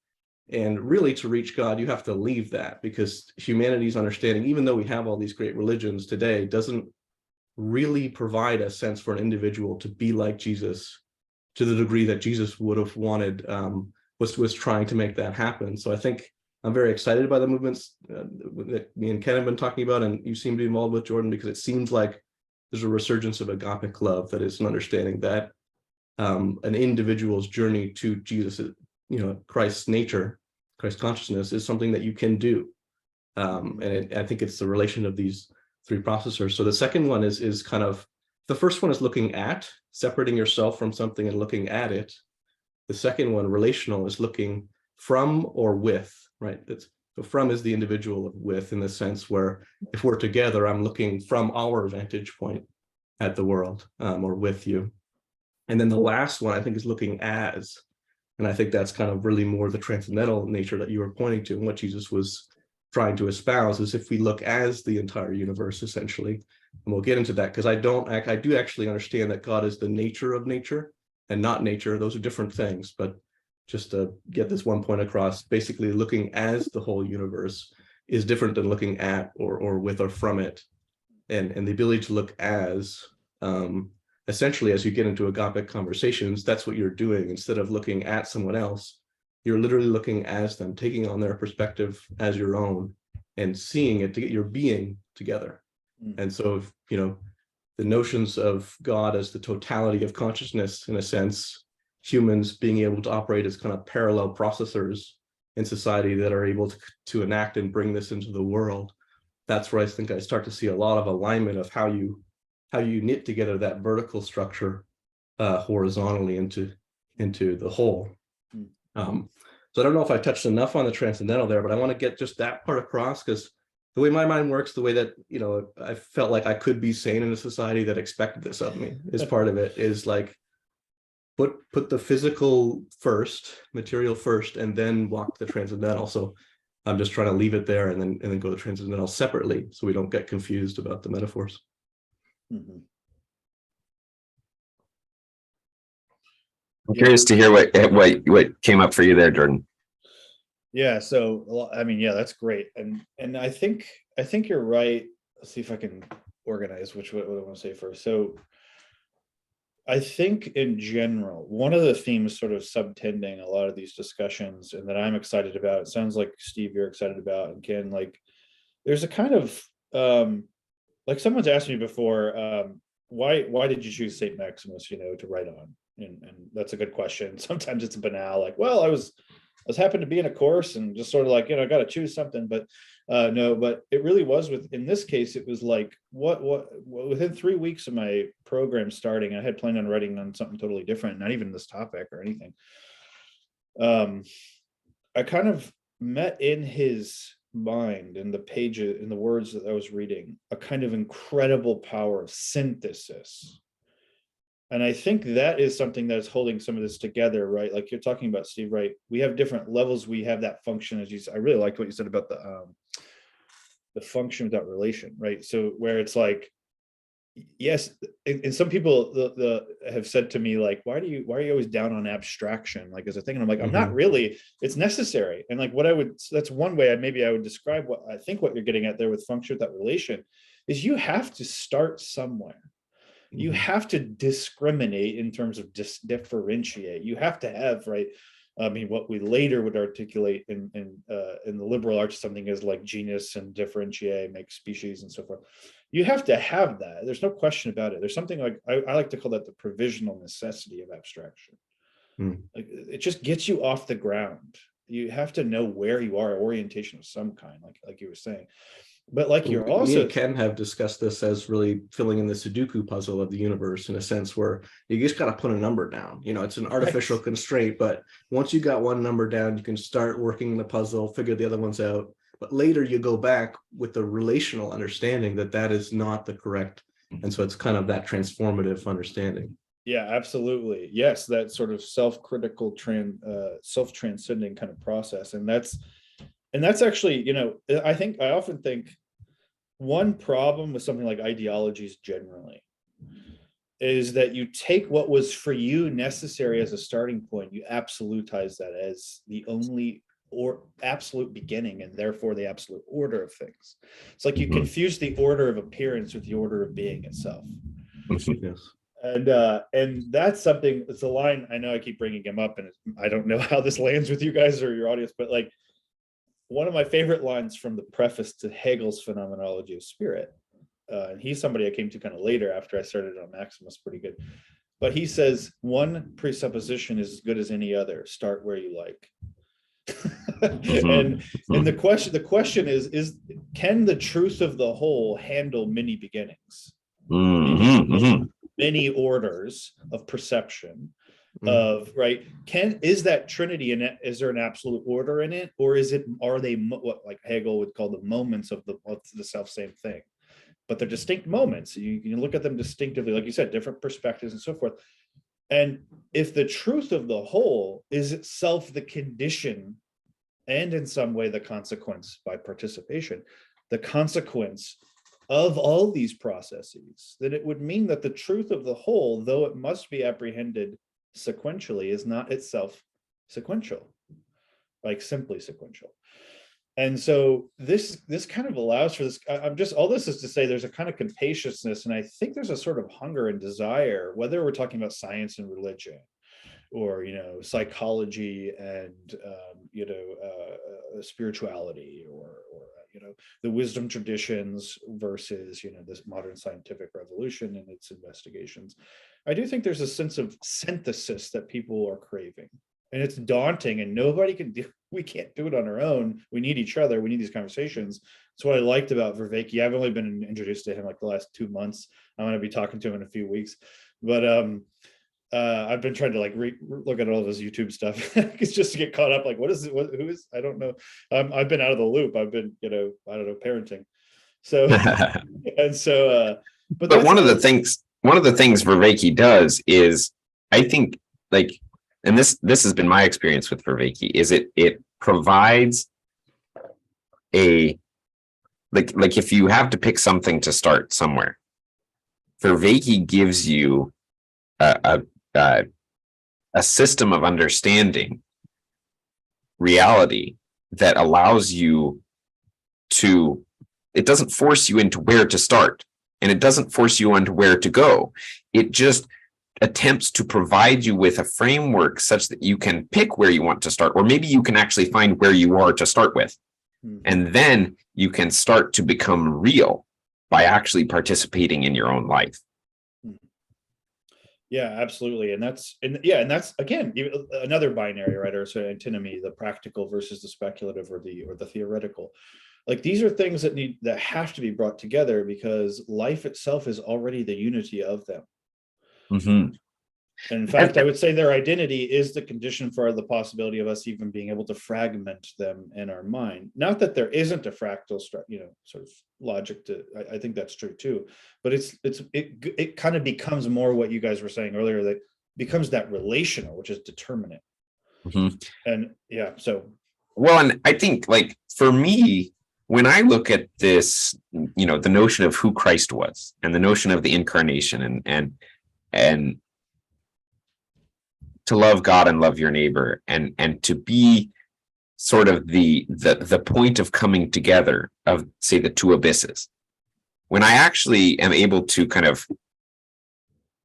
And really, to reach God, you have to leave that, because humanity's understanding, even though we have all these great religions today, doesn't really provide a sense for an individual to be like Jesus to the degree that Jesus would have wanted, was trying to make that happen. So I think I'm very excited by the movements that me and Ken have been talking about, and you seem to be involved with, Jordan, because it seems like there's a resurgence of agapic love that is an understanding that an individual's journey to Jesus, Christ's nature, Christ consciousness, is something that you can do. I think it's the relation of these 3 processors. So the second one is kind of, the first one is looking at, separating yourself from something and looking at it. The second one, relational, is looking from or with, right? So from is the individual of with, in the sense where if we're together, I'm looking from our vantage point at the world, or with you. And then the last one, I think, is looking as. And I think that's kind of really more the transcendental nature that you were pointing to, and what Jesus was trying to espouse, is if we look as the entire universe, essentially. And we'll get into that, because I do actually understand that God is the nature of nature and not nature. Those are different things. But just to get this one point across, basically looking as the whole universe is different than looking at or with or from it. And the ability to look as, essentially, as you get into agapic conversations, that's what you're doing. Instead of looking at someone else, you're literally looking as them, taking on their perspective as your own, and seeing it to get your being together. And so, the notions of God as the totality of consciousness, in a sense, humans being able to operate as kind of parallel processors in society that are able to enact and bring this into the world. That's where I think I start to see a lot of alignment of how you knit together that vertical structure horizontally into the whole. So I don't know if I touched enough on the transcendental there, but I want to get just that part across, because the way my mind works, the way that, I felt like I could be sane in a society that expected this of me, is part of it, is like, put the physical first, material first, and then walk the transcendental. So I'm just trying to leave it there and then go to transcendental separately, so we don't get confused about the metaphors. I'm curious to hear what came up for you there, Jordan. Yeah, so that's great, and I think you're right. Let's see if I can organize what I want to say first. So I think in general, one of the themes sort of subtending a lot of these discussions, and that I'm excited about, it sounds like, Steve, you're excited about, and Ken, like, there's a kind of like, someone's asked me before, why did you choose Saint Maximus, to write on? And that's a good question. Sometimes it's banal, like, well, I was happened to be in a course and just sort of like, I got to choose something. But no, but it really was in this case, it was like, what within 3 weeks of my program starting, I had planned on writing on something totally different, not even this topic or anything. I kind of met in his mind, in the pages, in the words that I was reading, a kind of incredible power of synthesis. And I think that is something that's holding some of this together, right? Like you're talking about, Steve, right? We have different levels. We have that function, as you said. I really liked what you said about the function without relation, right? So where it's like, yes, and some people have said to me, like, why are you always down on abstraction, like, as a thing? And I'm like, I'm not really. It's necessary. And like, that's one way I would describe what I think what you're getting at there with function without relation is, you have to start somewhere. You have to discriminate in terms of differentiate. You have to have, right? I mean, what we later would articulate in the liberal arts, something is like genus and differentiate, make species and so forth. you have to have that. There's no question about it. There's something like, I like to call that the provisional necessity of abstraction. Like it just gets you off the ground. You have to know where you are, orientation of some kind, like you were saying. But like you're Me also, and Ken have discussed this as really filling in the Sudoku puzzle of the universe, in a sense where you just got to put a number down. You know, it's an artificial constraint, but once you got one number down, you can start working the puzzle, figure the other ones out. But later you go back with the relational understanding that that is not the correct. And so it's kind of that transformative understanding. yeah, absolutely. Yes, that sort of self-critical, self-transcending kind of process. And that's actually, you know, I often think one problem with something like ideologies generally is that you take what was for you necessary as a starting point, you absolutize that as the only or absolute beginning, and therefore the absolute order of things. It's like you confuse the order of appearance with the order of being itself. Yes. And that's something, it's a line, I know I keep bringing him up, and I don't know how this lands with you guys or your audience, but like one of my favorite lines from the preface to Hegel's Phenomenology of Spirit, and he's somebody I came to kind of later after I started on Maximus, pretty good, but he says, one presupposition is as good as any other, start where you like. And the question is can the truth of the whole handle many beginnings, many orders of perception, of right? Is that Trinity in it? Is there an absolute order in it, or are they what like Hegel would call the moments of the self same thing? But they're distinct moments. You can look at them distinctively, like you said, different perspectives and so forth. And if the truth of the whole is itself the condition, and in some way the consequence by participation, the consequence of all these processes, then it would mean that the truth of the whole, though it must be apprehended sequentially, is not itself sequential, like simply sequential. And so this kind of allows for this. I'm just, all this is to say there's a kind of capaciousness, and I think there's a sort of hunger and desire, whether we're talking about science and religion, or psychology and spirituality, or the wisdom traditions versus this modern scientific revolution and its investigations. I do think there's a sense of synthesis that people are craving, and it's daunting, and nobody can do. We can't do it on our own. We need each other. We need these conversations. That's what I liked about Vervaeke. I've only been introduced to him like the last 2 months. I'm going to be talking to him in a few weeks, but I've been trying to look at all of his YouTube stuff. It's just to get caught up. Like, who is, I don't know. I've been out of the loop. I've been, I don't know, parenting. So, and so, but one of the things Vervaeke does is, I think, and this has been my experience with Vervaeke, is it provides a, like if you have to pick something to start somewhere, Vervaeke gives you a system of understanding reality that allows you to, it doesn't force you into where to start, and it doesn't force you into where to go. It just attempts to provide you with a framework such that you can pick where you want to start, or maybe you can actually find where you are to start with. And then you can start to become real by actually participating in your own life. Yeah, absolutely. And that's again another binary, right? Or sort of antinomy, the practical versus the speculative, or the theoretical. Like, these are things that have to be brought together, because life itself is already the unity of them. And in fact, I would say their identity is the condition for the possibility of us even being able to fragment them in our mind. Not that there isn't a fractal, sort of logic to. I think that's true too. But it kind of becomes more what you guys were saying earlier, that becomes that relational, which is determinate. And yeah, so. Well, and I think, like, for me, when I look at this, the notion of who Christ was, and the notion of the incarnation, and to love God and love your neighbor, and to be sort of the point of coming together of, say, the two abysses. When I actually am able to kind of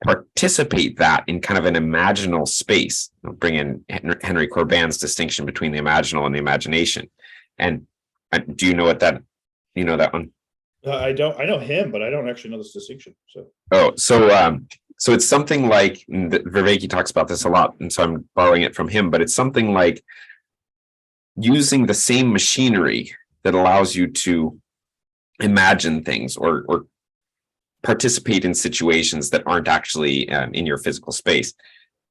participate that in kind of an imaginal space, bring in Henry Corbin's distinction between the imaginal and the imagination. And do you know what that one? I know him, but I don't actually know this distinction. So Oh, so it's something like Viveki talks about this a lot, and so I'm borrowing it from him, but it's something like using the same machinery that allows you to imagine things or participate in situations that aren't actually in your physical space.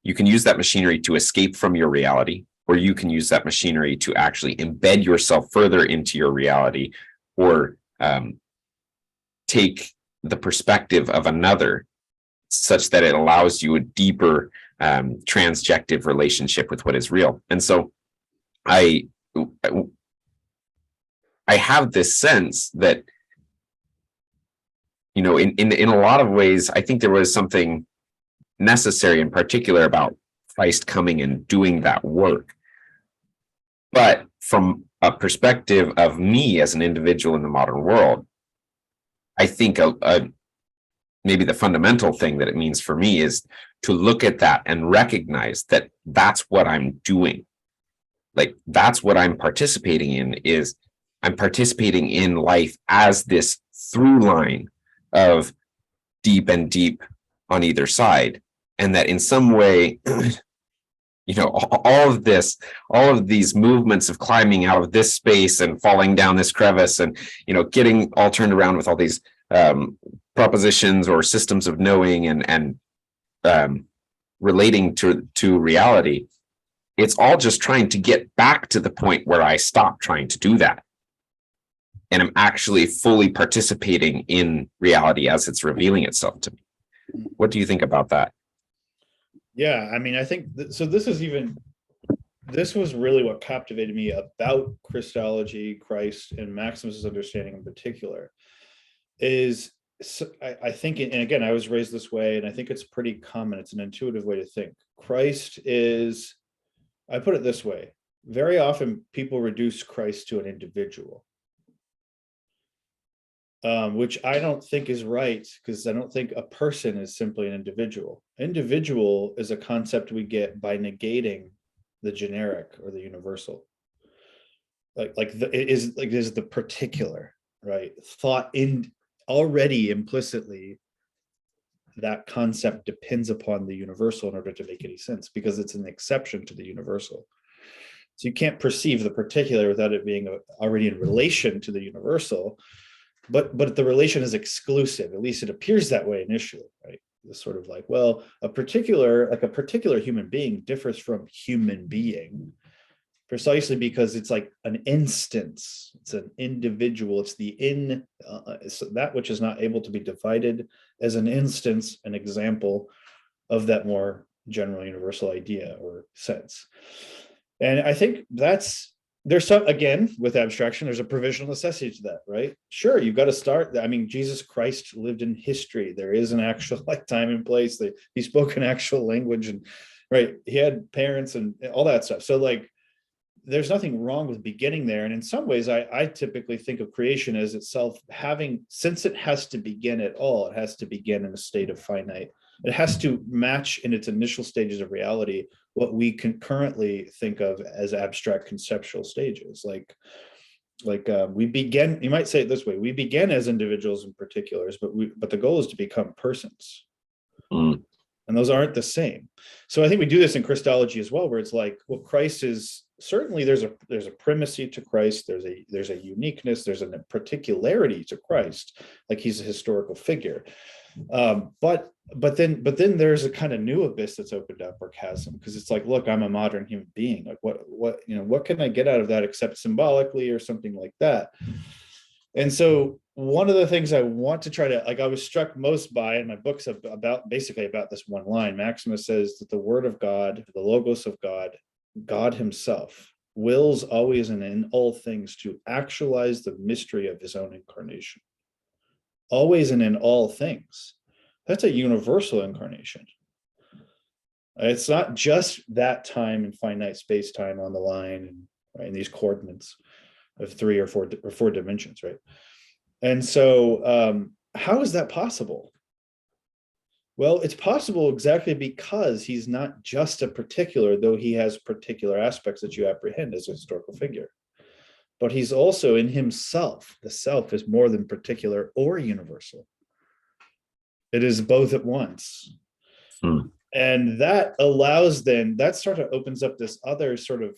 You can use that machinery to escape from your reality, or you can use that machinery to actually embed yourself further into your reality, or take the perspective of another such that it allows you a deeper transjective relationship with what is real. And so I have this sense that, you know, in a lot of ways, I think there was something necessary in particular about Christ coming and doing that work. But from a perspective of me as an individual in the modern world, I think maybe the fundamental thing that it means for me is to look at that and recognize that that's what I'm doing. Like, that's what I'm participating in, is I'm participating in life as this through line of deep and deep on either side. And that in some way, you know, all of these movements of climbing out of this space and falling down this crevice and, you know, getting all turned around with all these propositions or systems of knowing and relating to reality, it's all just trying to get back to the point where I stopped trying to do that. And I'm actually fully participating in reality as it's revealing itself to me. What do you think about that? yeah, I mean, I think so. This was really what captivated me about Christology, Christ, and Maximus's understanding in particular. Is I think, and again, I was raised this way, and I think it's pretty common. It's an intuitive way to think. Christ is, I put it this way: very often people reduce Christ to an individual. Which I don't think is right, because I don't think a person is simply an individual. Individual is a concept we get by negating the generic or the universal. It is the particular, right? Thought in already implicitly, that concept depends upon the universal in order to make any sense, because it's an exception to the universal. So you can't perceive the particular without it being already in relation to the universal. But the relation is exclusive. At least it appears that way initially, right? It's sort of like, well, a particular human being differs from human being precisely because it's like an instance. It's an individual. It's it's that which is not able to be divided as an instance, an example of that more general universal idea or sense. And I think there's some, again, with abstraction, there's a provisional necessity to that, right? Sure, you've got to start. I mean, Jesus Christ lived in history. There is an actual like time and place. He spoke an actual language, and right, he had parents and all that stuff. So like, there's nothing wrong with beginning there. And in some ways, I typically think of creation as itself having, since it has to begin at all, it has to begin in a state of finite. It has to match in its initial stages of reality what we can currently think of as abstract conceptual stages. Like we begin, you might say it this way: we begin as individuals and particulars, but the goal is to become persons. Mm. And those aren't the same. So I think we do this in Christology as well, where it's like, well, Christ is certainly, there's a primacy to Christ, there's a uniqueness, there's a particularity to Christ, like he's a historical figure. But then there's a kind of new abyss that's opened up, or chasm, because it's like, look, I'm a modern human being. Like what can I get out of that except symbolically or something like that? And so one of the things I want to try to, like, I was struck most by in my books about this one line. Maximus says that the word of God, the logos of God, God himself, wills always and in all things to actualize the mystery of his own incarnation. Always and in all things. That's a universal incarnation. It's not just that time and finite space-time on the line and right, in these coordinates of 3 or 4 dimensions, right? And so how is that possible? Well, it's possible exactly because he's not just a particular, though he has particular aspects that you apprehend as a historical figure. but he's also in himself. The self is more than particular or universal. It is both at once. And that allows then, that sort of opens up this other sort of,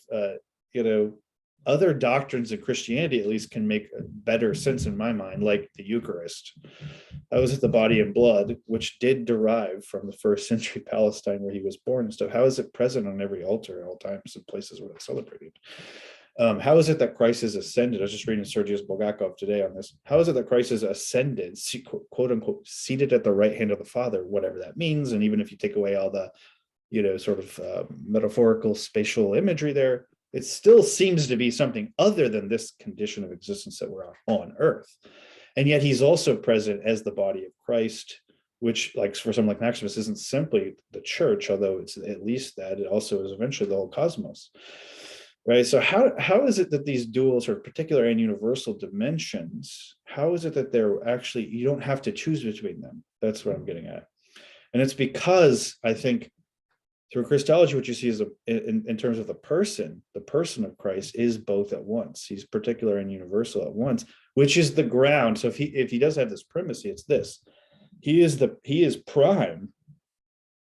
other doctrines of Christianity, at least, can make better sense in my mind, like the Eucharist. How is it the body and blood, which did derive from the first century Palestine where he was born and stuff? How is it present on every altar at all times and places where it's celebrated? How is it that Christ is ascended? I was just reading Sergius Bulgakov today on this. How is it that Christ is ascended, quote unquote, seated at the right hand of the Father, whatever that means? And even if you take away all the, sort of metaphorical spatial imagery there, it still seems to be something other than this condition of existence that we're on earth. And yet he's also present as the body of Christ, which, like for someone like Maximus, isn't simply the church, although it's at least that. It also is eventually the whole cosmos. Right. So how is it that these dual sort of particular and universal dimensions, how is it that they're actually, you don't have to choose between them? That's what I'm getting at. And it's because I think through Christology, what you see is in terms of the person of Christ is both at once. He's particular and universal at once, which is the ground. So if he does have this primacy, it's this. He is prime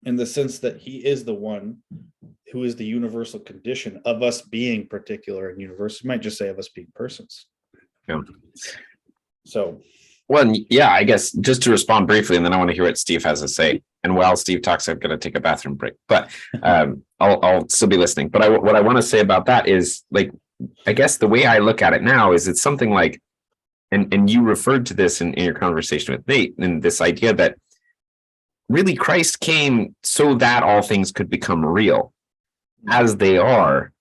in the sense that he is the one who is the universal condition of us being particular and universal. You might just say of us being persons. Yeah. So. Well, yeah, I guess just to respond briefly, and then I want to hear what Steve has to say. And while Steve talks, I'm going to take a bathroom break, but I'll still be listening. But what I want to say about that is, like, I guess the way I look at it now is it's something like, and you referred to this in your conversation with Nate, and this idea that really Christ came so that all things could become real as they are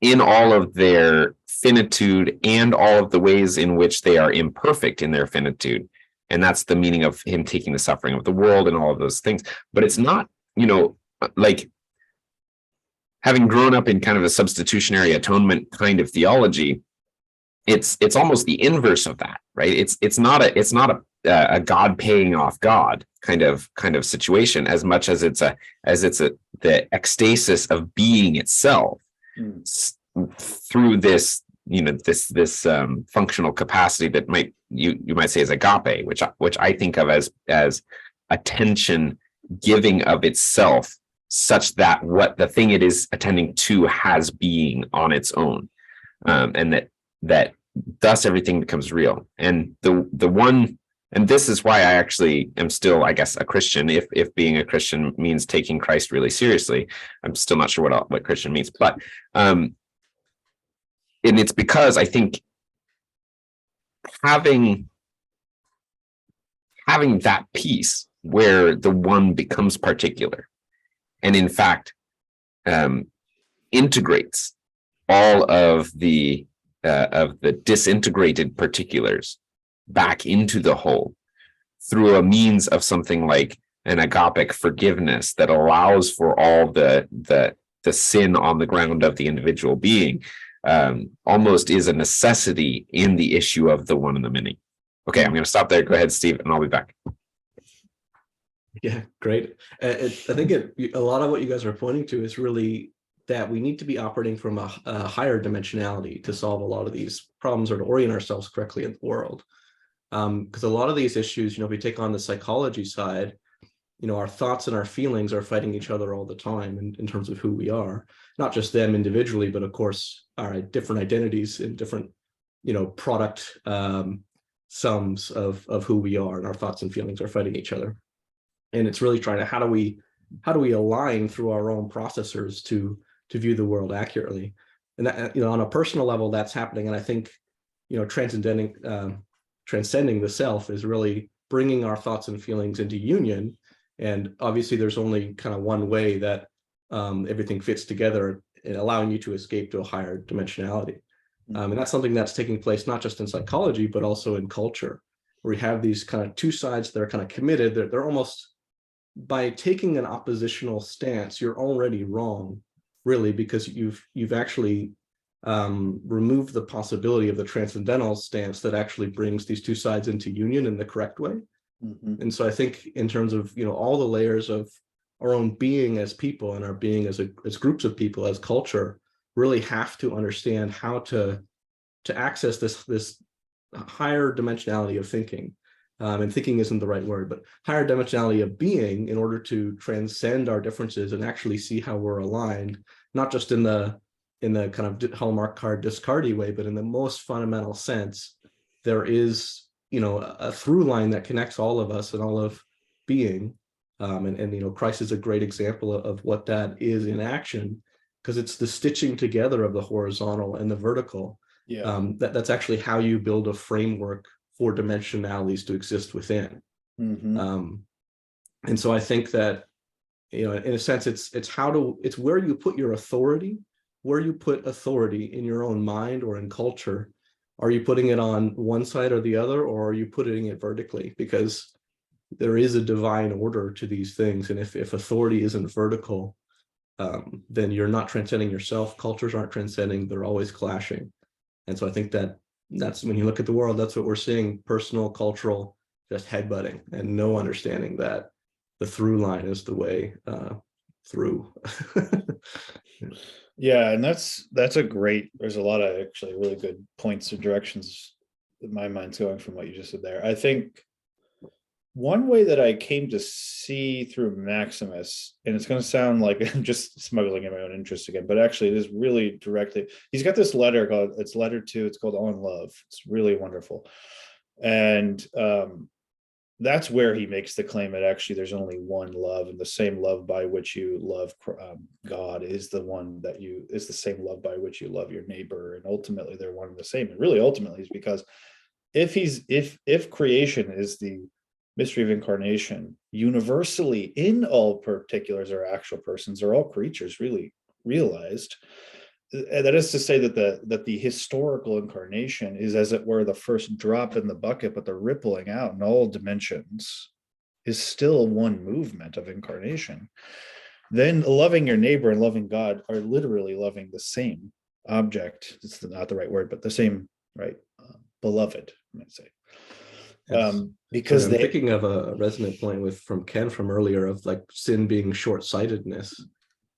in all of their finitude and all of the ways in which they are imperfect in their finitude. And that's the meaning of him taking the suffering of the world and all of those things. But it's not, like having grown up in kind of a substitutionary atonement kind of theology, it's almost the inverse of that, right? It's not a God paying off God kind of situation, as much as it's the ecstasis of being itself through this, this functional capacity that you might say is agape, which I think of as attention giving of itself, such that what the thing it is attending to has being on its own, and that thus everything becomes real. And the one, and this is why I actually am still, I guess, a Christian. If being a Christian means taking Christ really seriously, I'm still not sure what Christian means, but and it's because I think having that peace where the one becomes particular, and in fact integrates all of the disintegrated particulars back into the whole through a means of something like an agapic forgiveness that allows for all the sin on the ground of the individual being, almost is a necessity in the issue of the one and the many. Okay, I'm going to stop there. Go ahead, Steve, and I'll be back. Yeah, great. I think a lot of what you guys are pointing to is really that we need to be operating from a higher dimensionality to solve a lot of these problems, or to orient ourselves correctly in the world. Because a lot of these issues, if we take on the psychology side, our thoughts and our feelings are fighting each other all the time in terms of who we are, not just them individually, but of course our different identities and different, product sums of who we are, and our thoughts and feelings are fighting each other. And it's really trying to, how do we align through our own processors to view the world accurately? And that, on a personal level, that's happening. And I think, transcending the self is really bringing our thoughts and feelings into union. And obviously there's only kind of one way that everything fits together, and allowing you to escape to a higher dimensionality. And that's something that's taking place not just in psychology, but also in culture, where we have these kind of two sides that are kind of committed. They're almost, by taking an oppositional stance, you're already wrong, really, because you've actually removed the possibility of the transcendental stance that actually brings these two sides into union in the correct way. Mm-hmm. And so I think in terms of, all the layers of our own being as people, and our being as groups of people, as culture, really have to understand how to to access this higher dimensionality of thinking, and thinking isn't the right word, but higher dimensionality of being, in order to transcend our differences and actually see how we're aligned, not just in the kind of Hallmark card discardy way, but in the most fundamental sense, there is, a through line that connects all of us and all of being. And Christ is a great example of what that is in action, because it's the stitching together of the horizontal and the vertical. Yeah. That's actually how you build a framework for dimensionalities to exist within. Mhm. And so I think that, in a sense, it's where you put your authority, where you put authority in your own mind or in culture. Are you putting it on one side or the other, or are you putting it vertically? Because there is a divine order to these things. And if authority isn't vertical, then you're not transcending yourself. Cultures aren't transcending, they're always clashing. And so I think that's when you look at the world, that's what we're seeing: personal, cultural, just headbutting, and no understanding that the through line is the way through. Yeah, and there's a lot of actually really good points or directions in my mind's going from what you just said there. I think one way that I came to see through Maximus, and it's going to sound like I'm just smuggling in my own interest again, but actually it is really directly. He's got this letter it's letter 2. It's called On Love. It's really wonderful. And that's where he makes the claim that actually there's only one love, and the same love by which you love God is the same love by which you love your neighbor. And ultimately they're one and the same. And really ultimately is because if creation is the mystery of incarnation, universally in all particulars or actual persons or all creatures really realized, that is to say that the historical incarnation is, as it were, the first drop in the bucket, but the rippling out in all dimensions is still one movement of incarnation. Then loving your neighbor and loving God are literally loving the same object. It's not the right word, but the same, right? Beloved, I might say. Yes. Because I'm thinking of a resonant point from Ken from earlier, of like sin being short-sightedness.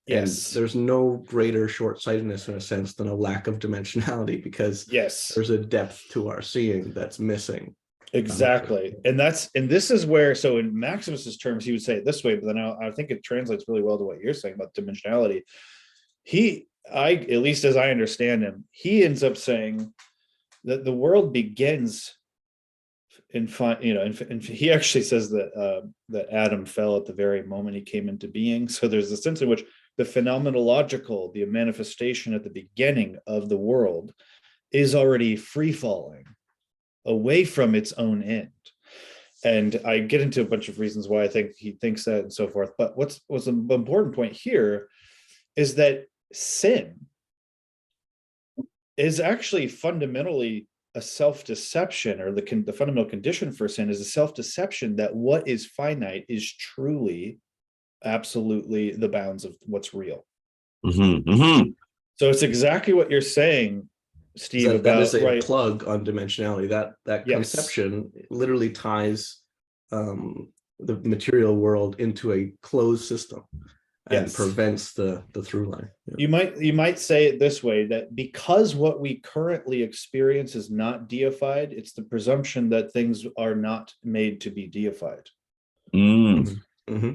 Yes. And there's no greater short-sightedness in a sense than a lack of dimensionality, because yes, there's a depth to our seeing that's missing. Exactly. And this is where, so in Maximus's terms, he would say it this way, but then I think it translates really well to what you're saying about dimensionality. At least as I understand him, he ends up saying that the world begins and he actually says that Adam fell at the very moment he came into being. So there's a sense in which the phenomenological, the manifestation at the beginning of the world, is already free falling away from its own end. And I get into a bunch of reasons why I think he thinks that and so forth. But what's an important point here is that sin is actually fundamentally a self-deception, or the fundamental condition for sin is a self-deception that what is finite is truly, absolutely the bounds of what's real. Mm-hmm, mm-hmm. So it's exactly what you're saying, Steve. That is a plug on dimensionality. That Yes. conception literally ties the material world into a closed system and prevents the through line. Yeah. You might say it this way, that because what we currently experience is not deified, it's the presumption that things are not made to be deified. Mm-hmm. Mm-hmm.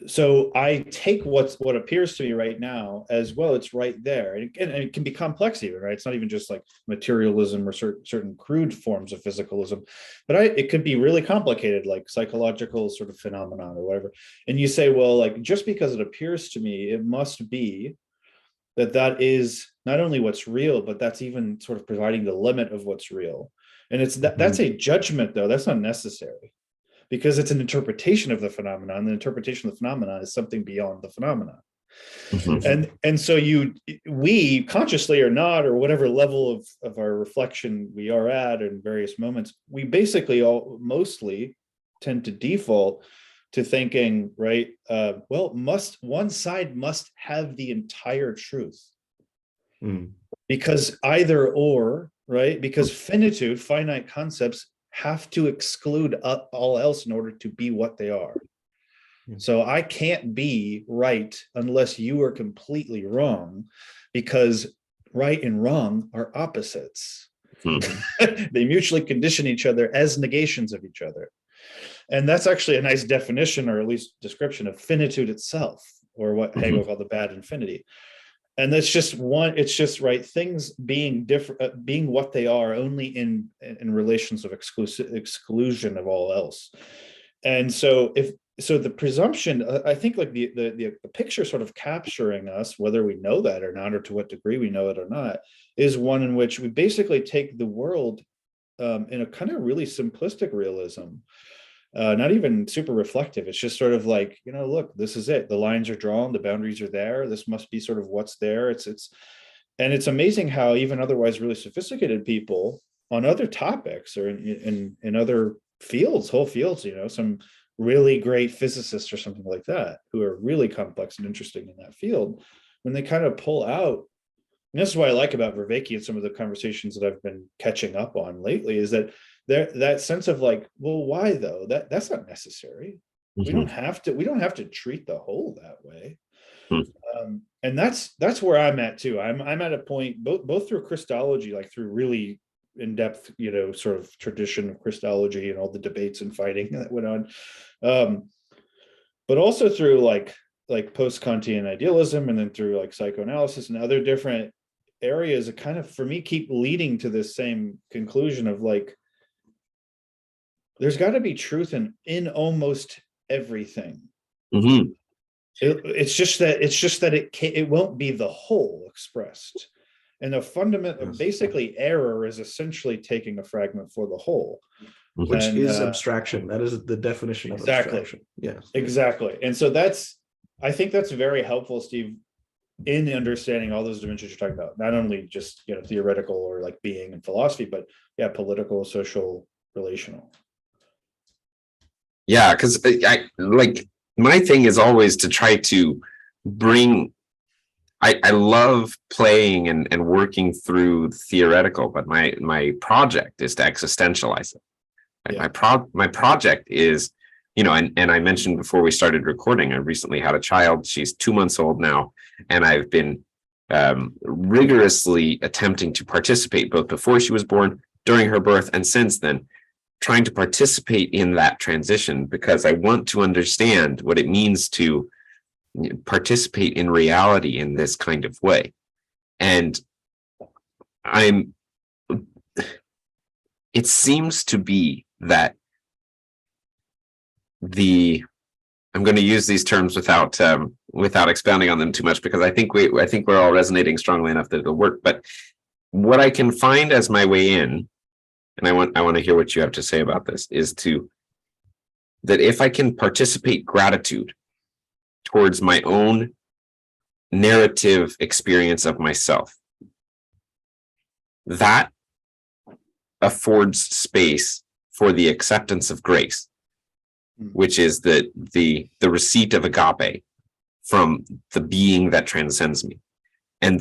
So I take what appears to me right now as, well, it's right there. And it can be complex even, right? It's not even just like materialism or certain crude forms of physicalism, but it could be really complicated, like psychological sort of phenomenon or whatever. And you say, well, like, just because it appears to me, it must be that is not only what's real, but that's even sort of providing the limit of what's real. And that's a judgment, though. That's not necessary, because it's an interpretation of the phenomenon. And the interpretation of the phenomenon is something beyond the phenomenon. Mm-hmm. And so we consciously or not, or whatever level of our reflection we are at in various moments, we basically mostly tend to default to thinking, right, one side must have the entire truth. Because either or, right, because finitude, finite concepts, have to exclude all else in order to be what they are. So I can't be right unless you are completely wrong, because right and wrong are opposites. They mutually condition each other as negations of each other. And that's actually a nice definition, or at least description, of finitude itself, or what Hegel called the bad infinity. And that's just one, it's just right, things being different, being what they are only in relations of exclusion of all else. And so the presumption, I think, like the picture sort of capturing us, whether we know that or not, or to what degree we know it or not, is one in which we basically take the world in a kind of really simplistic realism, not even super reflective. It's just sort of like, look, this is it. The lines are drawn, the boundaries are there. This must be sort of what's there. And it's amazing how even otherwise really sophisticated people on other topics, or in other fields, whole fields, some really great physicists or something like that, who are really complex and interesting in that field, when they kind of pull out. And this is what I like about Vervaeke and some of the conversations that I've been catching up on lately, is that that sense of like, well, why though? That's not necessary. We don't have to treat the whole that way. And that's where I'm at too. I'm at a point, both through Christology, like through really in-depth, sort of tradition of Christology and all the debates and fighting that went on, but also through like post-Kantian idealism, and then through like psychoanalysis and other different areas that kind of, for me, keep leading to this same conclusion of like, there's got to be truth in almost everything. It's just that it won't be the whole expressed. And the fundamental, basically, error is essentially taking a fragment for the whole, which is abstraction. That is the definition of abstraction. Yeah, exactly. And so I think that's very helpful, Steve, in understanding all those dimensions you're talking about. Not only just theoretical or like being and philosophy, but political, social, relational. Yeah, because I like, my thing is always to try to bring. I love playing and working through theoretical, but my project is to existentialize it. Yeah. My project is, and I mentioned before we started recording, I recently had a child. She's 2 months old now, and I've been rigorously attempting to participate both before she was born, during her birth, and since then, trying to participate in that transition, because I want to understand what it means to participate in reality in this kind of way. And it seems to be that I'm going to use these terms without expounding on them too much, because I think we're all resonating strongly enough that it'll work. But what I can find as my way in, and I want to hear what you have to say about this, is that if I can participate gratitude towards my own narrative experience of myself, that affords space for the acceptance of grace, which is the receipt of agape from the being that transcends me. And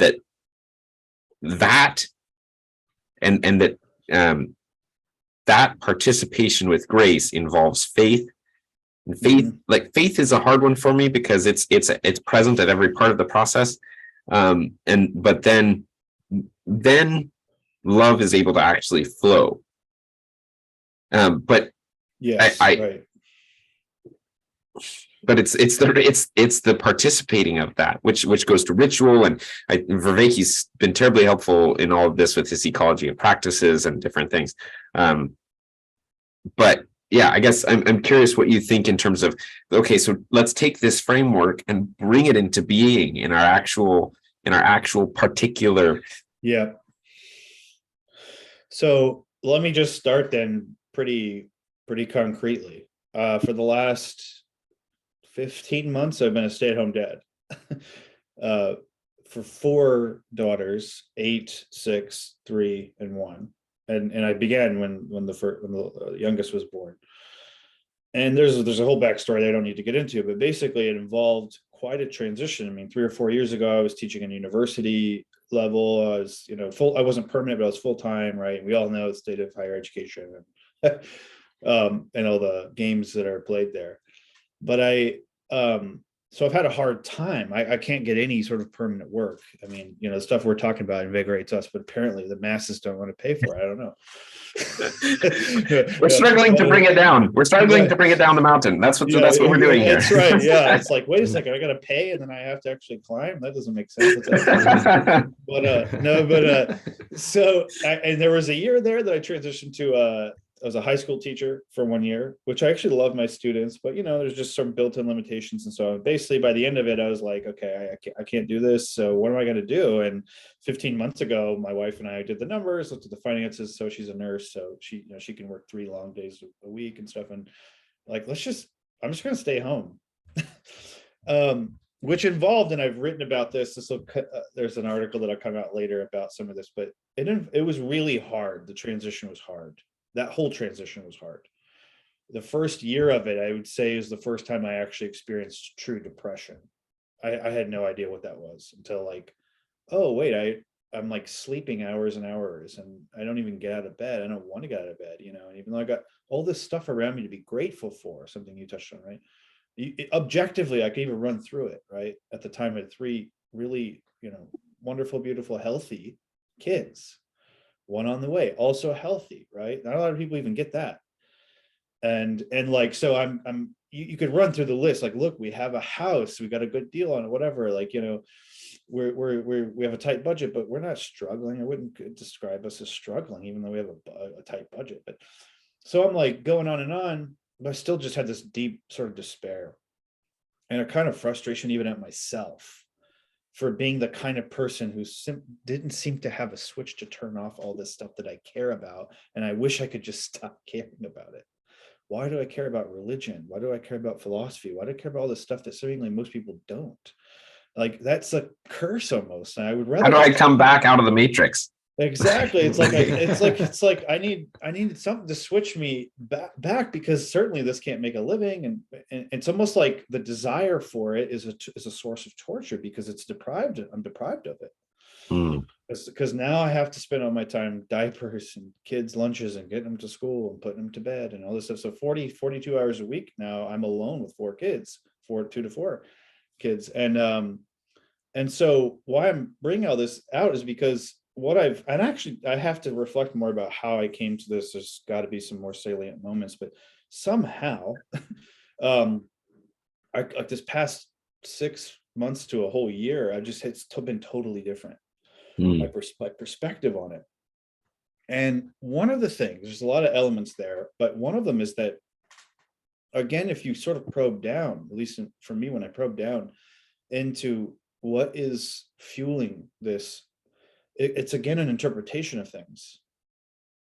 that participation with grace involves faith. And faith is a hard one for me, because it's present at every part of the process. But then love is able to actually flow. But yes, right. But it's the participating of that, which goes to ritual, and Vervaeke's been terribly helpful in all of this with his ecology of practices and different things. But yeah, I guess I'm curious what you think in terms of, okay, so let's take this framework and bring it into being in our actual particular. Yeah. So let me just start then pretty concretely. For the last 15 months, I've been a stay-at-home dad for 4 daughters, 8, 6, 3, and 1. And I began when the youngest was born. And there's a whole backstory that I don't need to get into, but basically it involved quite a transition. I mean, 3 or 4 years ago, I was teaching in university level. I was, I wasn't permanent, but I was full-time, right? We all know the state of higher education and all the games that are played there. But So I've had a hard time. I can't get any sort of permanent work. I mean, the stuff we're talking about invigorates us, but apparently the masses don't want to pay for it. I don't know. We're struggling to bring it down. We're struggling to bring it down the mountain. That's what we're doing here. That's right. Yeah. It's like, wait a second, I got to pay and then I have to actually climb. That doesn't make sense. And there was a year there that I transitioned to I was a high school teacher for 1 year, which I actually love my students, but there's just some built-in limitations. And so basically by the end of it, I was like, okay, I can't do this. So what am I going to do? And 15 months ago, my wife and I did the numbers, looked at the finances. So she's a nurse. So she can work 3 long days a week and stuff. And like, I'm just going to stay home. Which involved, and I've written about this. There's an article that'll come out later about some of this, but it was really hard. The transition was hard. That whole transition was hard. The first year of it, I would say, is the first time I actually experienced true depression. I had no idea what that was until like, oh wait, I'm like sleeping hours and hours, and I don't even get out of bed. I don't want to get out of bed, and even though I got all this stuff around me to be grateful for, something you touched on, right? Objectively, I could even run through it, right? At the time, I had 3 really, wonderful, beautiful, healthy kids. 1 on the way, also healthy, right? Not a lot of people even get that. And like, so you could run through the list, like, look, we have a house, we got a good deal on it, whatever, like, we have a tight budget, but we're not struggling. I wouldn't describe us as struggling, even though we have a tight budget. But so I'm like going on, but I still just had this deep sort of despair and a kind of frustration even at myself for being the kind of person who didn't seem to have a switch to turn off all this stuff that I care about. And I wish I could just stop caring about it. Why do I care about religion? Why do I care about philosophy? Why do I care about all this stuff that seemingly most people don't? Like, that's a curse almost. And I would rather. How do I come back out of the matrix? Exactly. It's like I need something to switch me back because certainly this can't make a living, and it's almost like the desire for it is a source of torture because I'm deprived of it. Because now I have to spend all my time diapers and kids lunches and getting them to school and putting them to bed and all this stuff. So 42 hours a week now I'm alone with 4 kids, 2 to 4 kids, and so why I'm bringing all this out is because I have to reflect more about how I came to this. There's got to be some more salient moments, but somehow, like this past 6 months to a whole year, it's been totally different. My perspective on it. And one of the things, there's a lot of elements there, but one of them is that, again, if you sort of probe down, at least for me, when I probe down into what is fueling this, it's again an interpretation of things.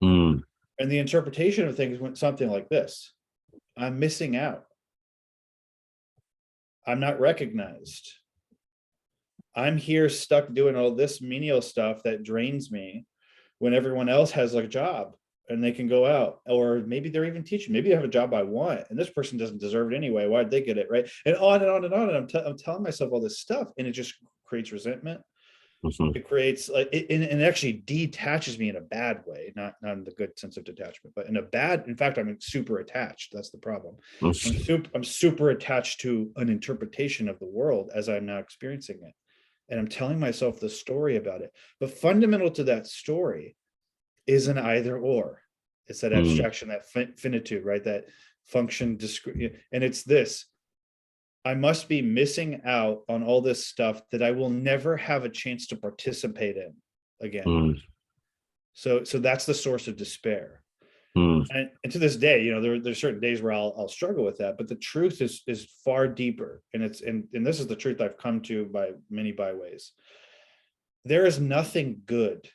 And the interpretation of things went something like this: I'm missing out. I'm not recognized. I'm here stuck doing all this menial stuff that drains me when everyone else has a job and they can go out, or maybe they're even teaching. Maybe they have a job I want and this person doesn't deserve it anyway. Why'd they get it? Right. And on and on and on. And I'm telling myself all this stuff, and it just creates resentment. It creates and it actually detaches me in a bad way, not in the good sense of detachment, but in fact, I'm super attached. That's the problem. I'm super attached to an interpretation of the world as I'm now experiencing it. And I'm telling myself the story about it. But fundamental to that story is an either or. It's that abstraction, that finitude, right? That function, and it's this: I must be missing out on all this stuff that I will never have a chance to participate in again. So that's the source of despair. And to this day, there's certain days where I'll struggle with that, but the truth is far deeper. And this is the truth I've come to by many byways. There is nothing good,